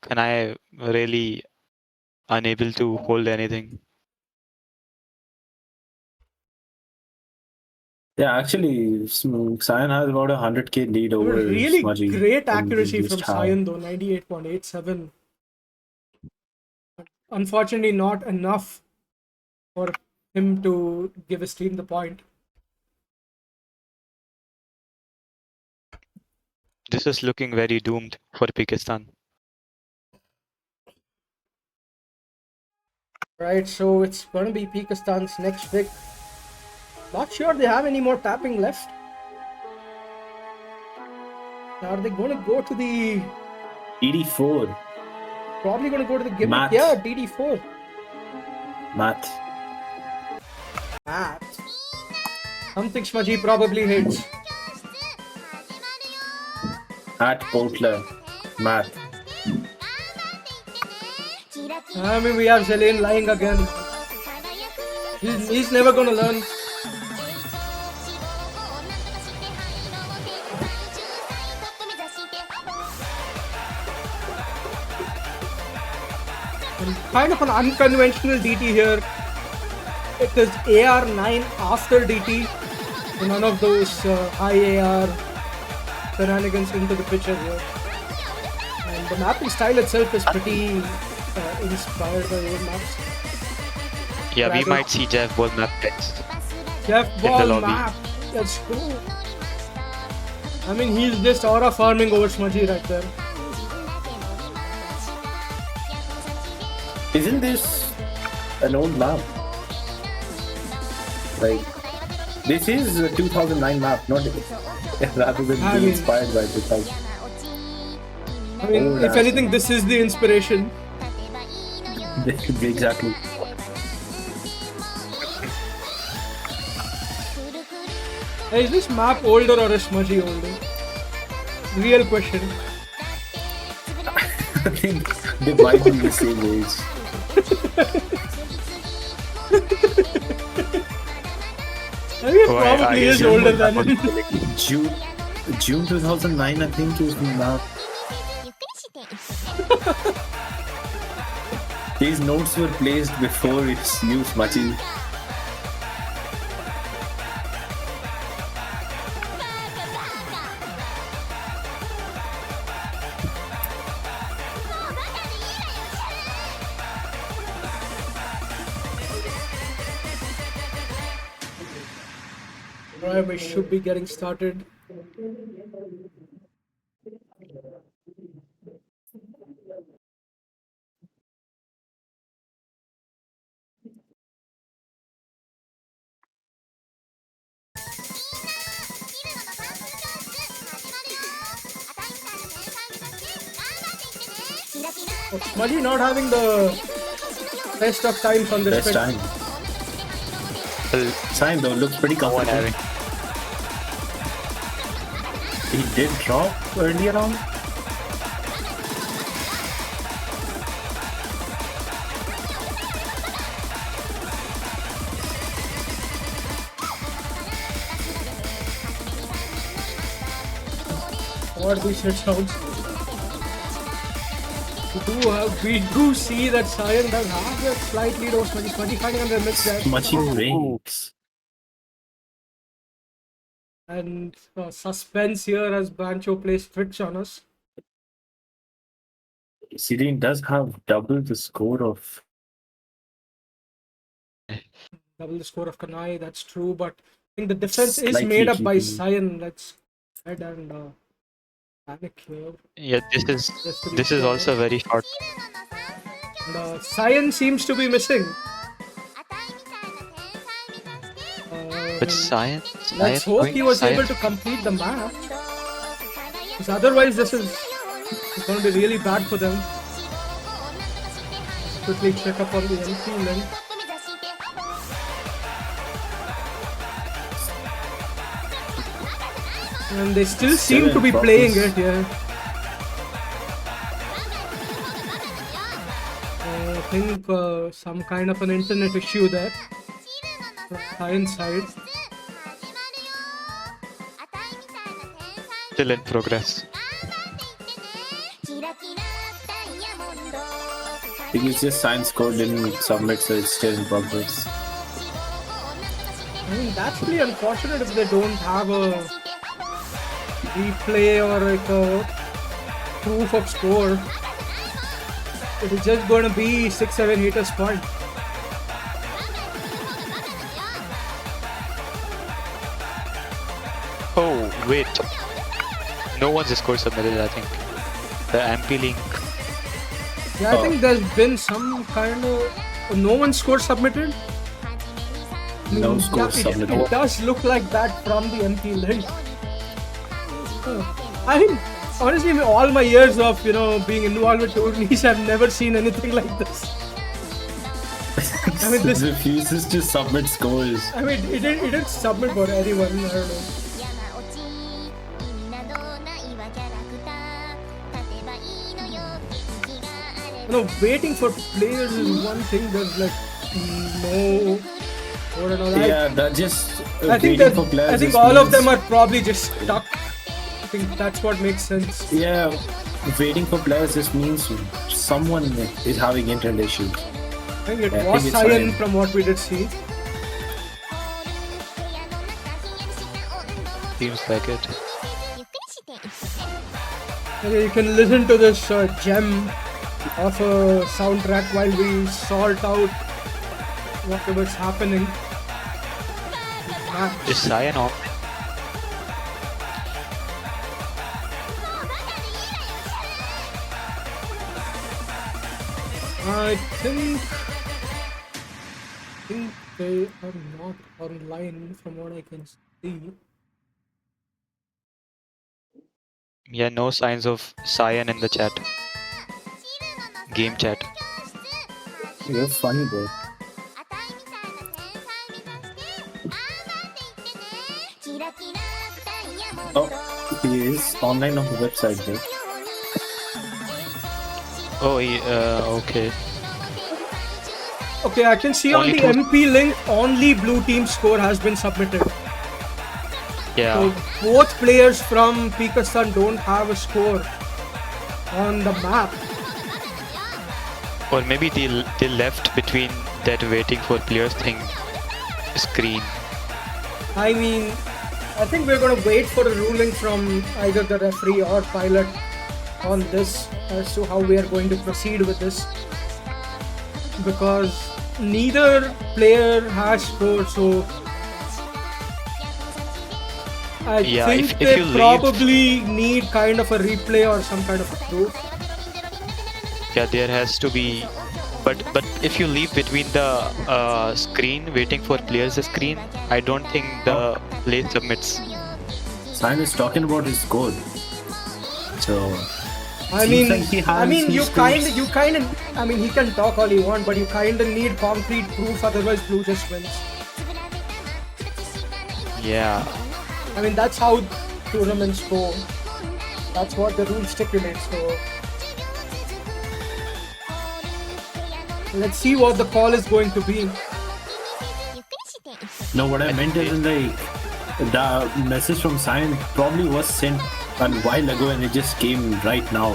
Kanai really unable to hold anything. Yeah, actually, Cyan has about 100k lead over Really Smudgy. great accuracy from Cyan though, 98.87. Unfortunately, not enough for him to give his team the point. This is looking very doomed for Pikastan. Right, so it's going to be Pikastan's next pick. Not sure they have any more tapping left. Are they going to go to the... DD4. Probably going to go to the gimmick. Math. Yeah, DD4. Math. Something Smudgy probably hates. At Portler. Math. I mean, we have Zelaine lying again. He's never going to learn. And kind of an unconventional DT here. It is AR9 after DT. So none of those high AR shenanigans into the picture here. And the mapping style itself is pretty inspired by old maps. Yeah, we might see Jeff Ball map next. Jeff the Ball lobby. map. Let's go. I mean, he's just aura farming over Smudgy right there. Isn't this an old map? Like, this is a 2009 map, not rather than being inspired by 2000. I mean, if anything, this is the inspiration. Exactly. Is this map older or is Smudgy older? Real question. I think they might be the same age. I mean, probably is older than him. June 2009, I think, is the map. These notes were placed before it's you, Smachi. Alright, we should be getting started. Smudgy not having the best of times on this Best pitch. time. Time though looks pretty comfortable. He did drop earlier on. What these hit sounds. We do see that Cyan does have a slight lead over Smudgy. Smudgy finding under mix there. Smachi breaks. And suspense here as Bancho plays tricks on us. Sirin does have double the score of. Double the score of Kanai, that's true, but I think the difference is Slightly made up by keeping- Cyan. Let's head and panic here. Yeah, this is also very short. And Cyan seems to be missing. But science. Let's hope he was able to complete the map. Because otherwise this is going to be really bad for them. Quickly check up on the NP link. And they still seem to be playing it, yeah. I think some kind of an internet issue there. Science side. Still in progress. I think it's just science code didn't submit, so it's still in progress. I mean, that's really unfortunate if they don't have a replay or like a proof of score. It is just going to be 6-7 haters point. Oh wait, no one's score submitted. I think the MP link. Yeah, I think there's been some kind of no one score submitted. No score Yeah, submitted. It does look like that from the MP link. I mean, honestly, all my years of being involved with tourneys, I've never seen anything like this. I mean, this. Refuses to submit scores. I mean, it didn't submit for anyone. I don't know. Waiting for players is one thing. There's like no. I don't know. Yeah, that just I think waiting for players. I think just all of means- them are probably just stuck. I think that's what makes sense. Yeah, waiting for players just means someone is having internet issues. I think it I was think it's Cyan Cyan. from what we did see. Seems like it. Okay, you can listen to this gem of a soundtrack while we sort out whatever's happening. Is Cyan on? I think they are not online from what I can see. Yeah, no signs of Cyan in the chat. Game chat. You're funny, bro. Oh, he is online on the website, bro. Oh, okay. Okay, I can see on Only the two- MP link only blue team score has been submitted. Yeah. So both players from Pikastan don't have a score on the map. Or maybe they left between that waiting for players thing screen. I mean, I think we're gonna wait for a ruling from either the referee or pilot on this as to how we are going to proceed with this, because neither player has scored, so I Yeah, think if they you leave- probably need kind of a replay or some kind of a proof. Yeah, there has to be. But if you leave between the screen waiting for players screen, I don't think the play submits. Simon is talking about his code. So I seems mean, like he has you his kind proofs. of, I mean, he can talk all he want, but you kind of need concrete proof, otherwise Blue just wins. Yeah. I mean, that's how tournaments go. That's what the rule stipulates. So let's see what the call is going to be. No, what I meant is like the message from Simon probably was sent a while ago and it just came right now.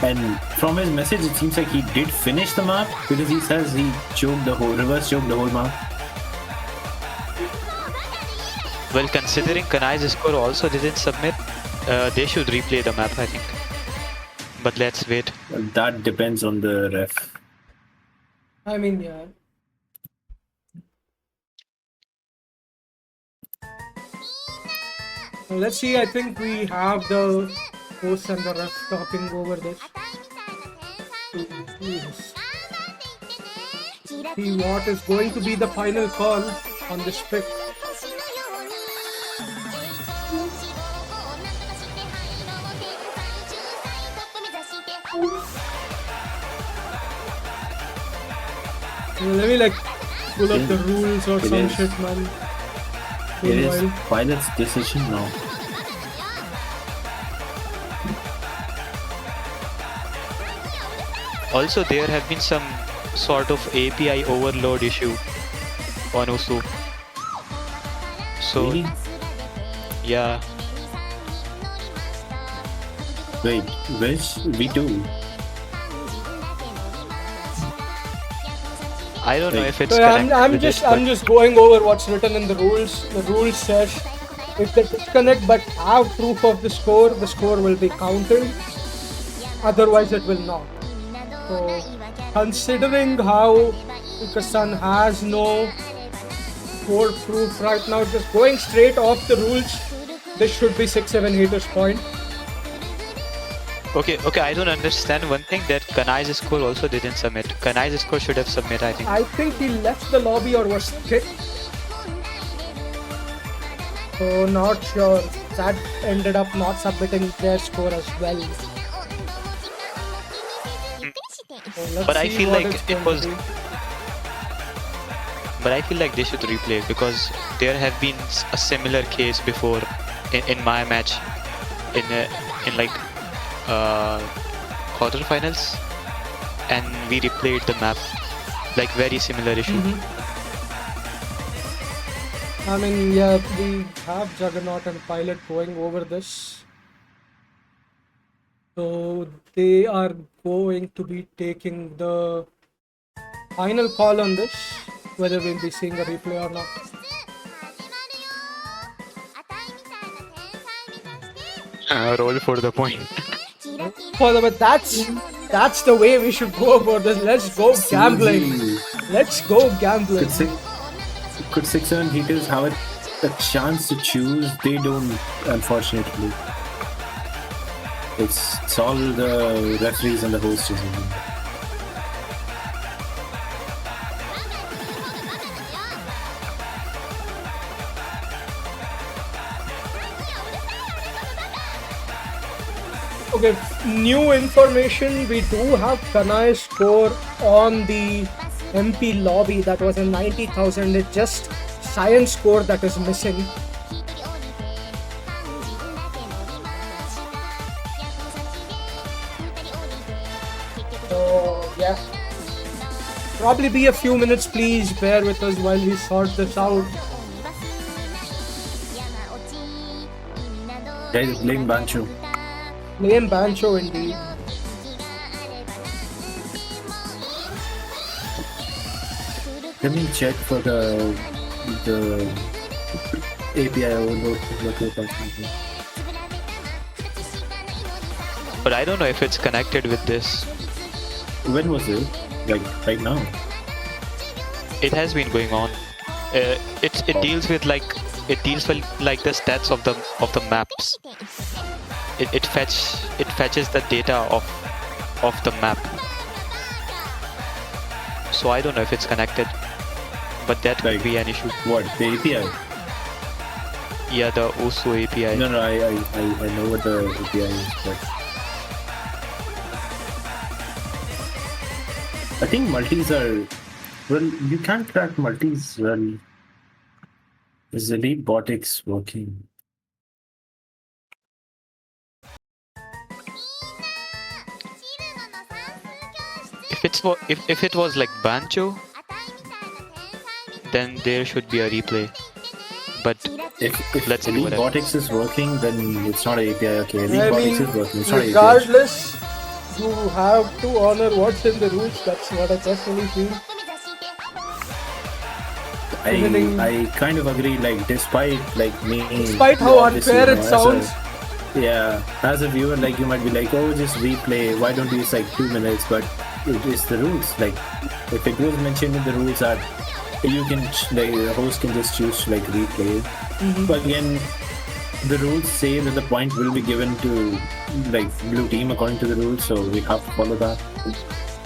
And from his message, it seems like he did finish the map because he says he reverse choked the whole map. Well, considering Kanai's score also didn't submit, they should replay the map, I think. But let's wait. That depends on the ref. I mean, yeah. Well, let's see. I think we have the host and the ref talking over this. Yes. See what is going to be the final call on this pick. Let me like pull up the rules or It some is. shit, man. It is Meanwhile, pilot's decision now. Also, there have been some sort of API overload issue on Usu. So, Really? yeah. Wait, which V2? I don't know Right. if it's so correct. I'm with just it, I'm but- just going over what's written in the rules. The rules says if they disconnect but have proof of the score will be counted. Otherwise, it will not. So, considering how Pikastan has no score proof right now, just going straight off the rules, this should be 6-7 haters point. Okay, I don't understand one thing, that Kanai's score also didn't submit. Kanai's score should have submit, I think. I think he left the lobby or was kicked. So not sure. That ended up not submitting their score as well. So let's But I see feel what like it's it going to was- be. But I feel like they should replay, because there have been a similar case before in my match in like quarterfinals, and we replayed the map, like very similar issue. I mean, yeah, we have Juggernaut and Pilot going over this. So they are going to be taking the final call on this, whether we'll be seeing a replay or not. Roll for the point. But that's the way we should go about this. Let's go gambling. Let's go gambling. Could 6-7 heaters have a chance to choose? They don't, unfortunately. It's all the referees and the hosts. Okay, new information. We do have Kanai's score on the MP lobby. That was a 90,000. It's just science score that is missing. So yeah, probably be a few minutes. Please bear with us while we sort this out. Guys, blame Bancho. Lame Bancho indeed. Let me check for the API overload. What you're talking about. But I don't know if it's connected with this. When was it? Like right now? It has been going on. It deals with like the stats of the maps. It fetches the data of the map. So I don't know if it's connected, but that could Like, be an issue. What? The API? Yeah, the OSU API. No, I know what the API is, but I think multis are, well, you can't crack multis well. Is Elite Botics working? If it was like Bancho, then there should be a replay. But If let's see Elite what happens. Botics is working, then it's not an API. Okay, Elite I Botics mean, is working. It's not an API. regardless, you have to honor what's in the rules. That's what I personally feel. I kind of agree. Like, despite me, Despite how obviously, unfair it as sounds. yeah, as a viewer, like, you might be like, oh, just replay. Why don't you use like 2 minutes? But it is the rules. Like, if it was mentioned in the rules that you can, like, the host can just choose to like replay it. But again, the rules say that the point will be given to like blue team according to the rules, so we have to follow that.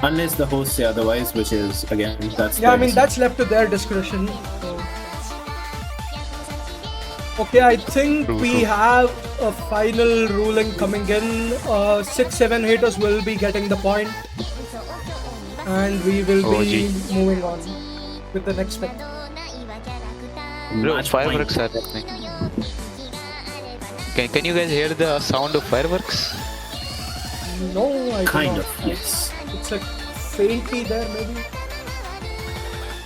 Unless the hosts say otherwise, which is again that's Yeah, I their mean, decision. that's left to their discretion. So. Okay, I think we have a final ruling coming in. 6-7 haters will be getting the point, and we will Oh, be gee. moving on with the next pick. Bro, Match fireworks point. are happening. Can you guys hear the sound of fireworks? No, I do Kind not. of, yes. It's like faintly there, maybe.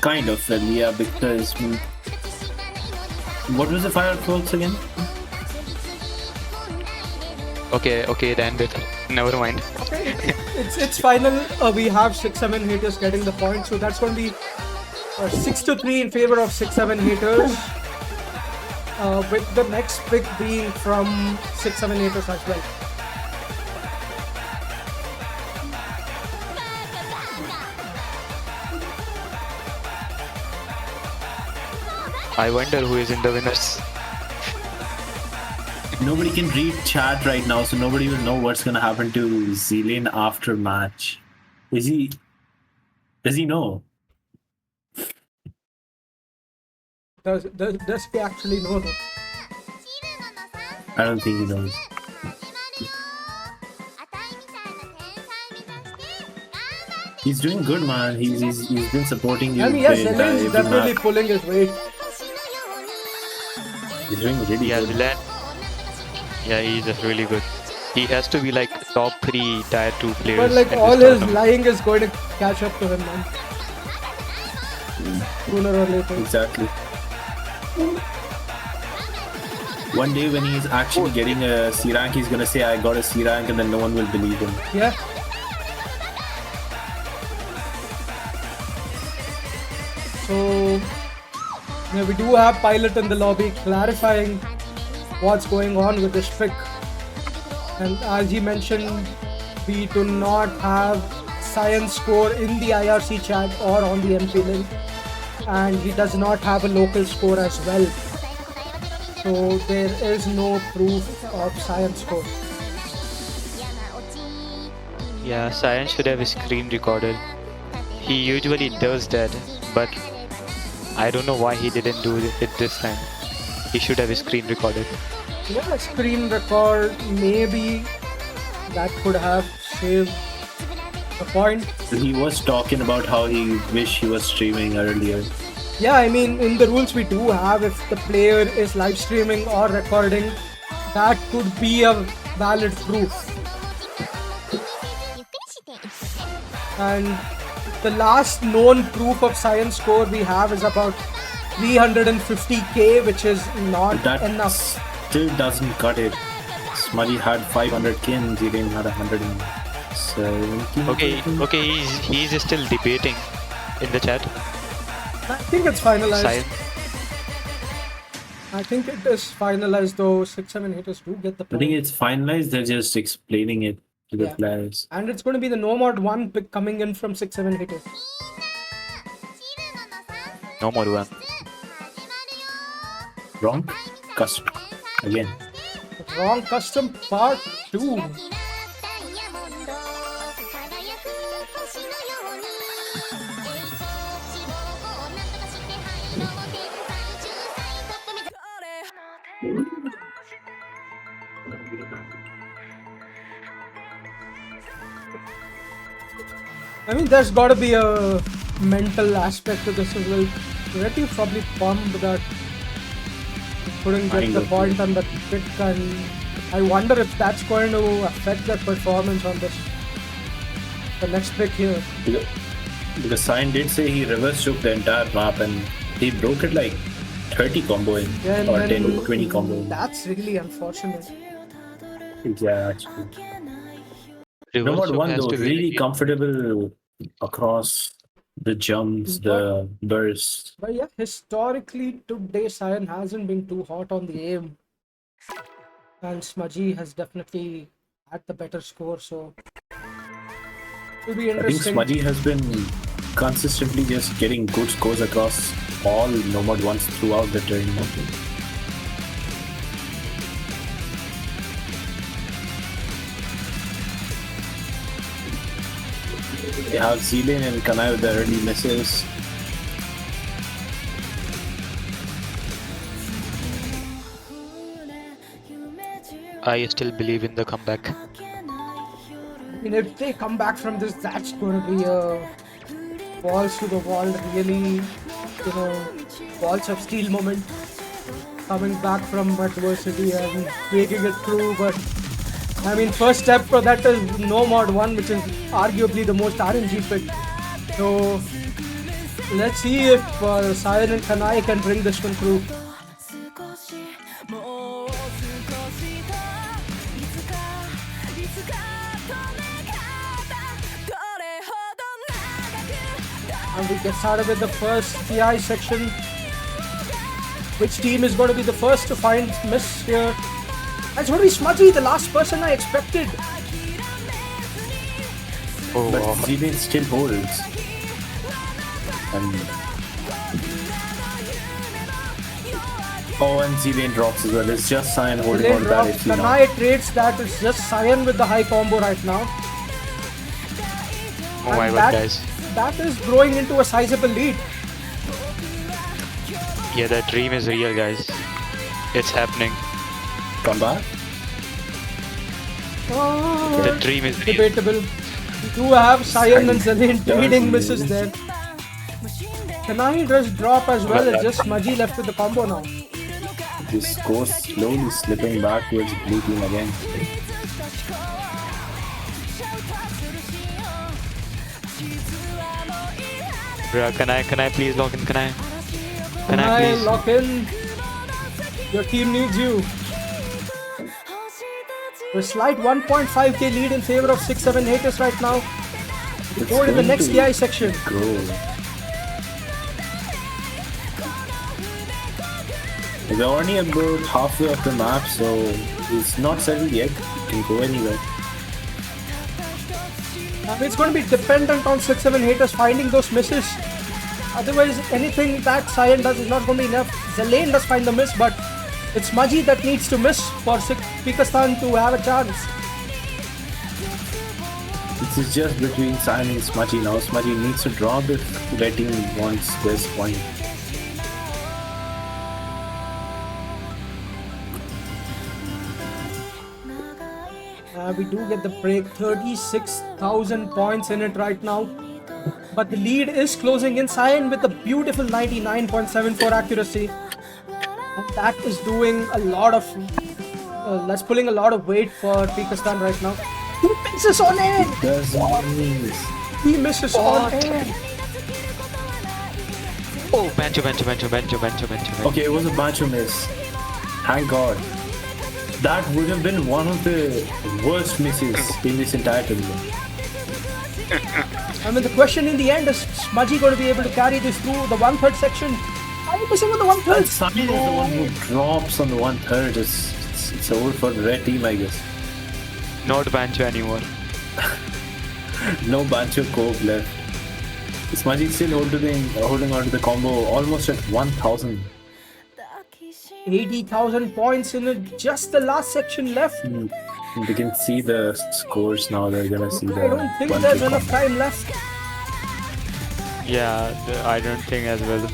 Kind of, well, yeah, because what was the fireworks again? Okay, then it. Never mind. Okay, it's final. We have 6-7 haters getting the point, so that's going to be 6-3 in favor of 6-7 haters. With the next pick being from 6-7 haters as well. I wonder who is in the winners. Nobody can read chat right now, so nobody will know what's gonna happen to Zillion after match. Does he know? Does he actually know that? I don't think he knows. He's doing good, man. He's been supporting you. I mean, yes, with, Zelen is every definitely map. pulling his weight. He's doing really Yeah, good. Zilan. Yeah, he's just really good. He has to be like top 3 tier 2 players. But like in all this his tournament. lying is going to catch up to him, man. Sooner or later. Exactly. One day when he's actually getting a C rank, he's gonna say, "I got a C rank," and then no one will believe him. Yeah. So yeah, we do have Pilot in the lobby clarifying what's going on with this pick. And as he mentioned, we do not have science score in the IRC chat or on the MP link. And he does not have a local score as well. So there is no proof of science score. Yeah, Science should have screen recorded. He usually does that, but I don't know why he didn't do it this time. He should have screen recorded. Yeah, screen record, maybe that could have saved the point. He was talking about how he wished he was streaming earlier. Yeah, I mean, in the rules we do have, if the player is live streaming or recording, that could be a valid proof. And the last known proof of science score we have is about 350k, which is not That enough. still doesn't cut it. Smudgy had 500k and Zillion had 170. Okay, he's still debating in the chat. I think it's finalized. Cyan. I think it is finalized though. 6-7 hitters do get the I think point. it's finalized. They're just explaining it to the Yeah. players. And it's going to be the no mod 1 pick coming in from 6-7 hitters. No more one. Wrong? Custom. Again. Wrong custom part 2. I mean, there's got to be a mental aspect to this as well. Pretty probably bummed that he couldn't get the point on the pick, and I wonder if that's going to affect their performance on the next pick here. Because Cyan did say he reverse took the entire map and he broke it like 30 combo in, Yeah, or and 10, 20 combo. That's really unfortunate. Yeah, actually. Reverse Number choke one has though, to be really comfortable across the jumps, the bursts. But yeah, historically today Cyan hasn't been too hot on the aim. And Smudgy has definitely had the better score, so it'll be I think interesting. Smudgy has been consistently just getting good scores across all Nomad ones throughout the tournament. They have Zealand and Kanai with their early misses. I still believe in the comeback. I mean, if they come back from this, that's going to be a balls to the wall, really, balls of steel moment. Coming back from adversity and making it through, but I mean, first step for that is no mod 1, which is arguably the most RNG pick. So let's see if Cyan and Kanai can bring this one through. And we get started with the first TI section. Which team is going to be the first to find miss here? It's going to be Smudgy, the last person I expected. Oh, But wow. Zealand still holds. And Zealand drops as well. It's just Cyan holding on to that HP now. Kanai trades that. It's just Cyan with the high combo right now. Oh my And god, guys. That is growing into a sizable lead. Yeah, that dream is real, guys. It's happening. Come back. The dream is real. Debatable. We do have Cyan and Zalane trading misses there. Kanai does drop as well. It's just Smudgy left with the combo now. This goes slowly slipping back towards blue team again. Bruh, can I please lock in? Can I Kanai, please? lock in. Your team needs you. A slight 1.5k lead in favor of 6-7 haters right now. We go to the going next to TI section. Grow. They're only about halfway of the map, so it's not settled yet. It can go anywhere. It's going to be dependent on 6-7 haters finding those misses. Otherwise, anything that Cyan does is not going to be enough. Zalane does find the miss, but it's Smudgy that needs to miss for Pikastan to have a chance. This is just between Cyan and Smudgy now. Smudgy needs to drop if their team wants this point. We do get the break, 36,000 points in it right now. But the lead is closing in. Cyan with a beautiful 99.74 accuracy. And that is doing a lot of... that's pulling a lot of weight for Pikastan right now. He misses on air! He misses on air! Oh, Bancho. Okay, it was a Bancho miss. Thank God. That would have been one of the worst misses in this entire tournament. I mean, the question in the end is Smudgy going to be able to carry this through the 1/3 section? Are you missing on the 1/3? Sayan is the one who drops on the 1/3. It's over for the red team, I guess. Not Bancho anymore. No Bancho Cope left. Smudgy still holding on to the combo almost at 1,000. 80,000 points in it, just the last section left. They can see the scores now. They're gonna see the. I don't think Bancho there's enough combo. time left. Yeah, I don't think as well.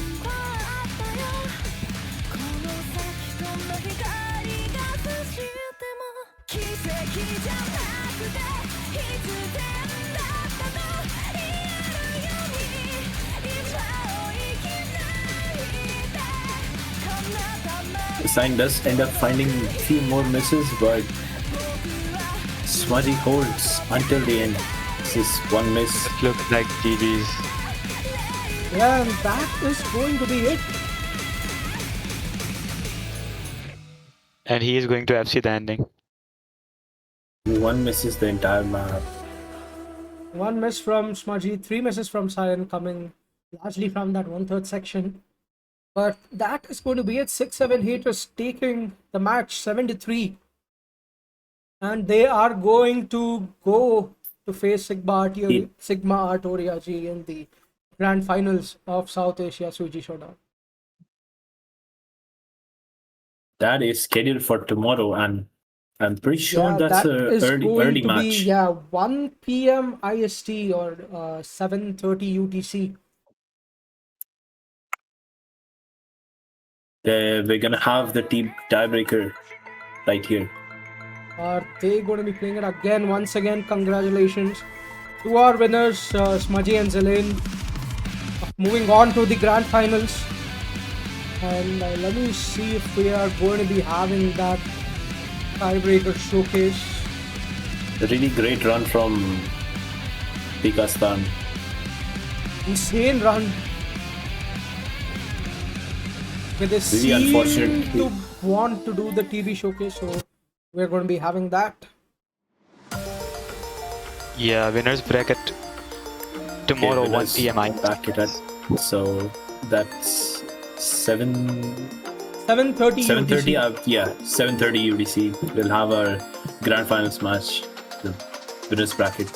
Sayan does end up finding a few more misses, but Smudgy holds until the end. This is one miss. It looks like GG's. Yeah, and that is going to be it. And he is going to FC the ending. One misses the entire map. One miss from Smudgy, 3 misses from Sayan, coming largely from that 1/3 section. But that is going to be it. 6-7 haters taking the match 7-3. And they are going to go to face Sigma Artoria G in the grand finals of South Asia Suji Showdown. That is scheduled for tomorrow, and I'm pretty sure that's that a is early going to match. be 1 p.m. IST or 7:30 UTC. We're gonna have the team tiebreaker right here. Are they going to be playing it again? Once again, congratulations to our winners, Smudgy and Zelaine, moving on to the grand finals. And let me see if we are going to be having that tiebreaker showcase. A really great run from Pikastan. Insane run. Okay, they Really seem unfortunate. to want to do the TV showcase, so we're going to be having that. Yeah, winners bracket tomorrow, Okay, 1 p.m. Back it up. So that's 7:30 7:30. UTC. Yeah, 7:30 UDC. We'll have our grand finals match, the winners bracket.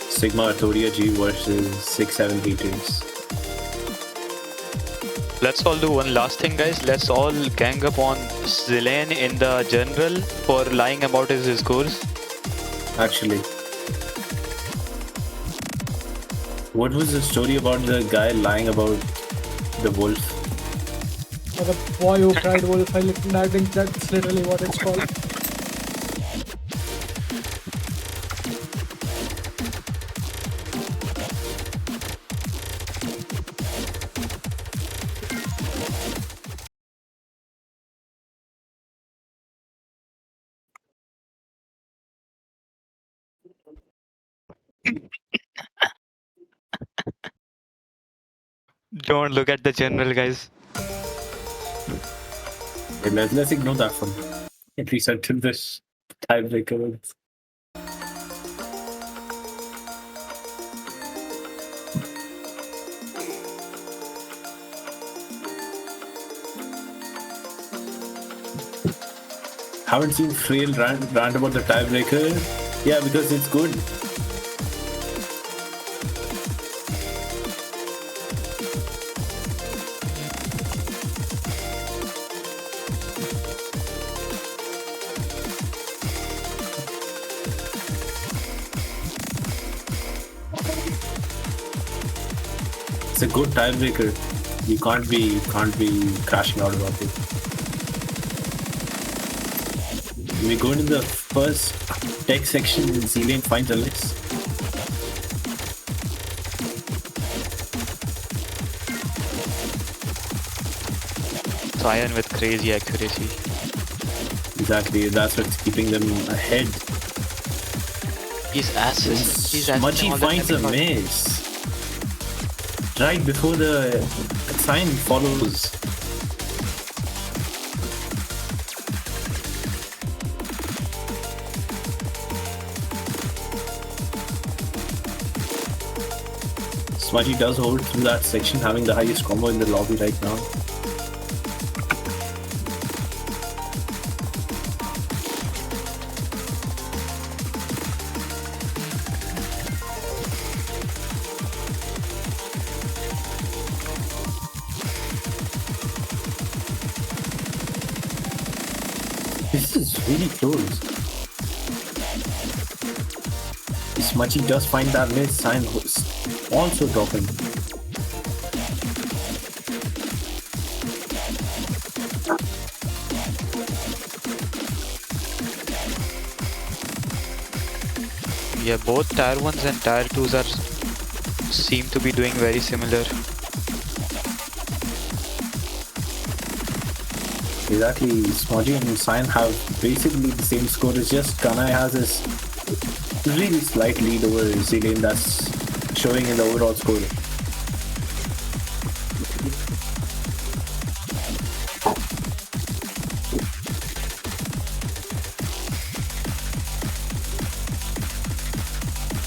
Sigma Artoria G versus 6-7 haters. Let's all do one last thing, guys. Let's all gang up on Zilane in the general for lying about his scores. Actually, what was the story about the guy lying about the wolf? Or the boy who cried wolf. I think that's literally what it's called. Don't look at the general, guys. Okay, let's ignore that one. At least until this tiebreaker wins. Haven't seen Frail rant about the tiebreaker. Yeah, because it's good. It's a good tiebreaker. You can't be crashing out about it. We go into the first tech section. Zilane finds Alex. Cyan with crazy accuracy. Exactly, that's what's keeping them ahead. He's assist. He's Smudgy finds a miss. Right before the sign follows. Smudgy does hold through that section, having the highest combo in the lobby right now. This is really close. Smudgy does find that mid sign also dropping. Yeah, both tier 1s and tier 2s are seem to be doing very similar. Exactly, Smudgy and Cyan have basically the same score. It's just Kanai has this really slight lead over Zillion that's showing in the overall score.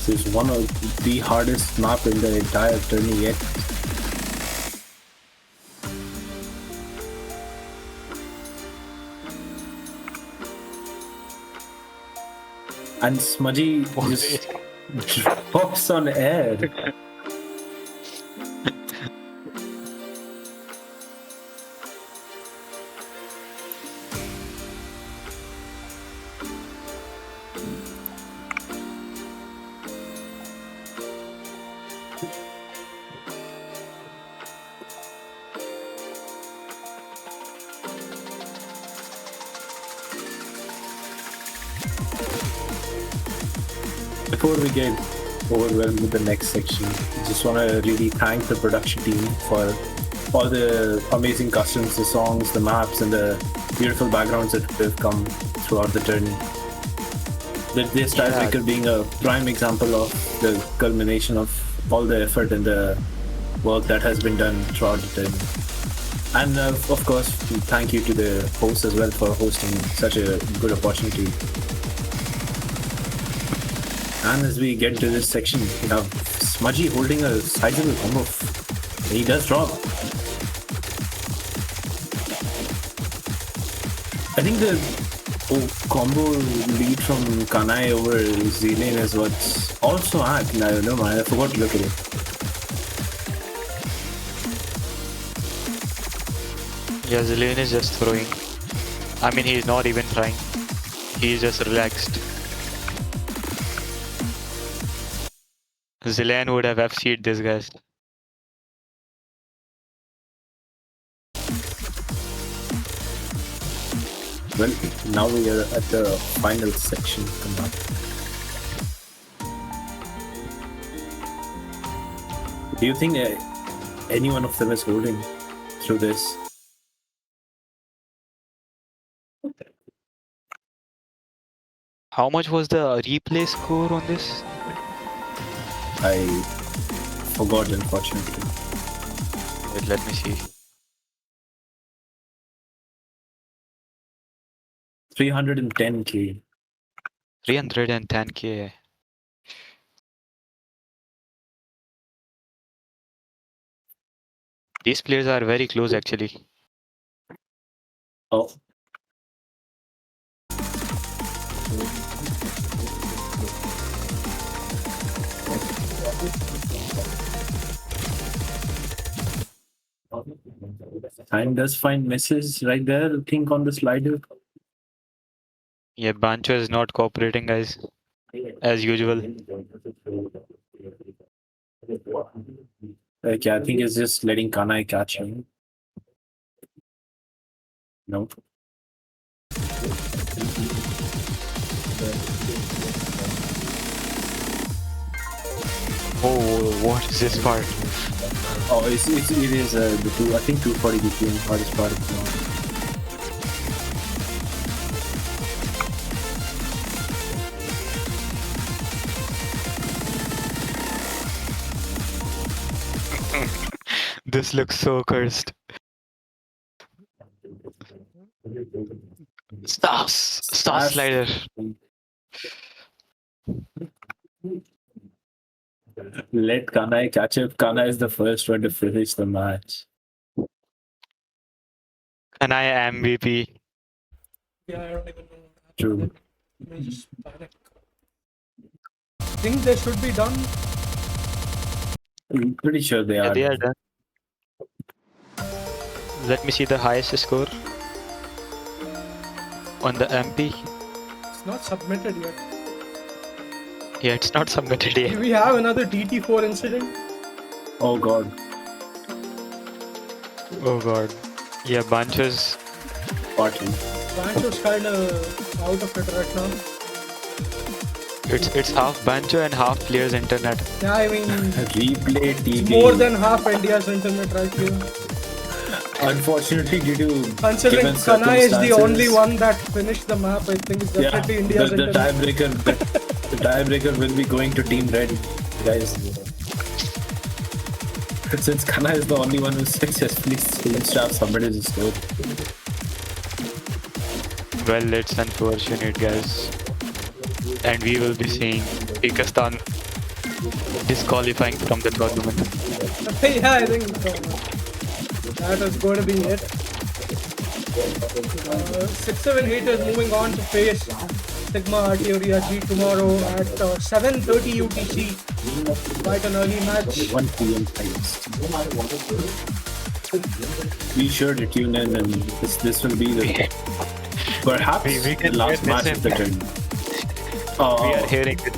This is one of the hardest map in the entire tourney yet. And Smudgy just drops on air. Before we get overwhelmed with the next section, I just want to really thank the production team for all the amazing customs, the songs, the maps, and the beautiful backgrounds that have come throughout the tourney. This tiebreaker being a prime example of the culmination of all the effort and the work that has been done throughout the tourney. And of course, thank you to the host as well for hosting such a good opportunity. And as we get into this section, we have Smudgy holding a sizable combo. He does drop. I think the combo lead from Kanai over Zillion is what's also at. No, no man, I forgot to look at it. Yeah, Zillion is just throwing. I mean, he's not even trying. He's just relaxed. Zillion would have FC'd this guys. Well, now we are at the final section come up. Do you think any one of them is holding through this? How much was the replay score on this? I forgot, unfortunately. Wait, let me see. 310k. 310k. These players are very close actually. Oh. Time does find misses right there, I think, on the slider. Yeah, Bancho is not cooperating, guys, as usual. Okay, I think it's just letting Kanai catch him. No. Oh, what is this part? Oh, it is the two. I think 240 BPM hardest part of the song. This looks so cursed. SASS slider. Let Kanai catch up. Kanai is the first one to finish the match. And I am MVP. Yeah, I don't even know. True. Let me just panic. Think they should be done. I'm pretty sure they Yeah, are. they are done. Let me see the highest score on the MP. It's not submitted yet. Yeah, it's not submitted Do yet. we have another DT4 incident? Oh god. Oh god. Yeah, Bancho's. Party. Bancho's kind of out of it right now. It's half Bancho and half players internet. Yeah, I mean, Replay TV. more than half India's internet right here. Unfortunately, due to Considering given Kanai is the only circumstances- one that finished the map, I think it's definitely India's the internet. tiebreaker will be going to Team Red, guys. Since Kana is the only one who successfully submitted his score. Well, it's unfortunate, guys. And we will be seeing Pikastan disqualifying from the tournament. Yeah, I think that is going to be it. 678 is moving on to face Sigma Arteria G tomorrow at 7:30 UTC. Quite an early match. 1 p.m. times. Be sure to tune in, and this will be the perhaps we the can last hear match this of the in- tournament. We are hearing it.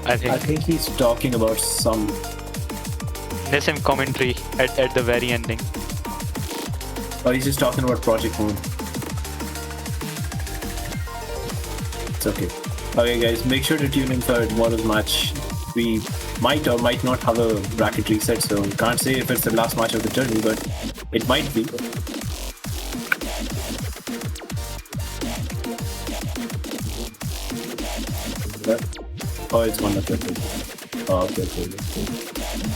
I I think think he's talking about some. there's some commentary at the very ending. Or he's just talking about Project Moon. It's okay. Okay, guys, make sure to tune in for tomorrow's match. We might or might not have a bracket reset, so can't say if it's the last match of the tournament, but it might be. Oh, it's one of it. Oh, okay.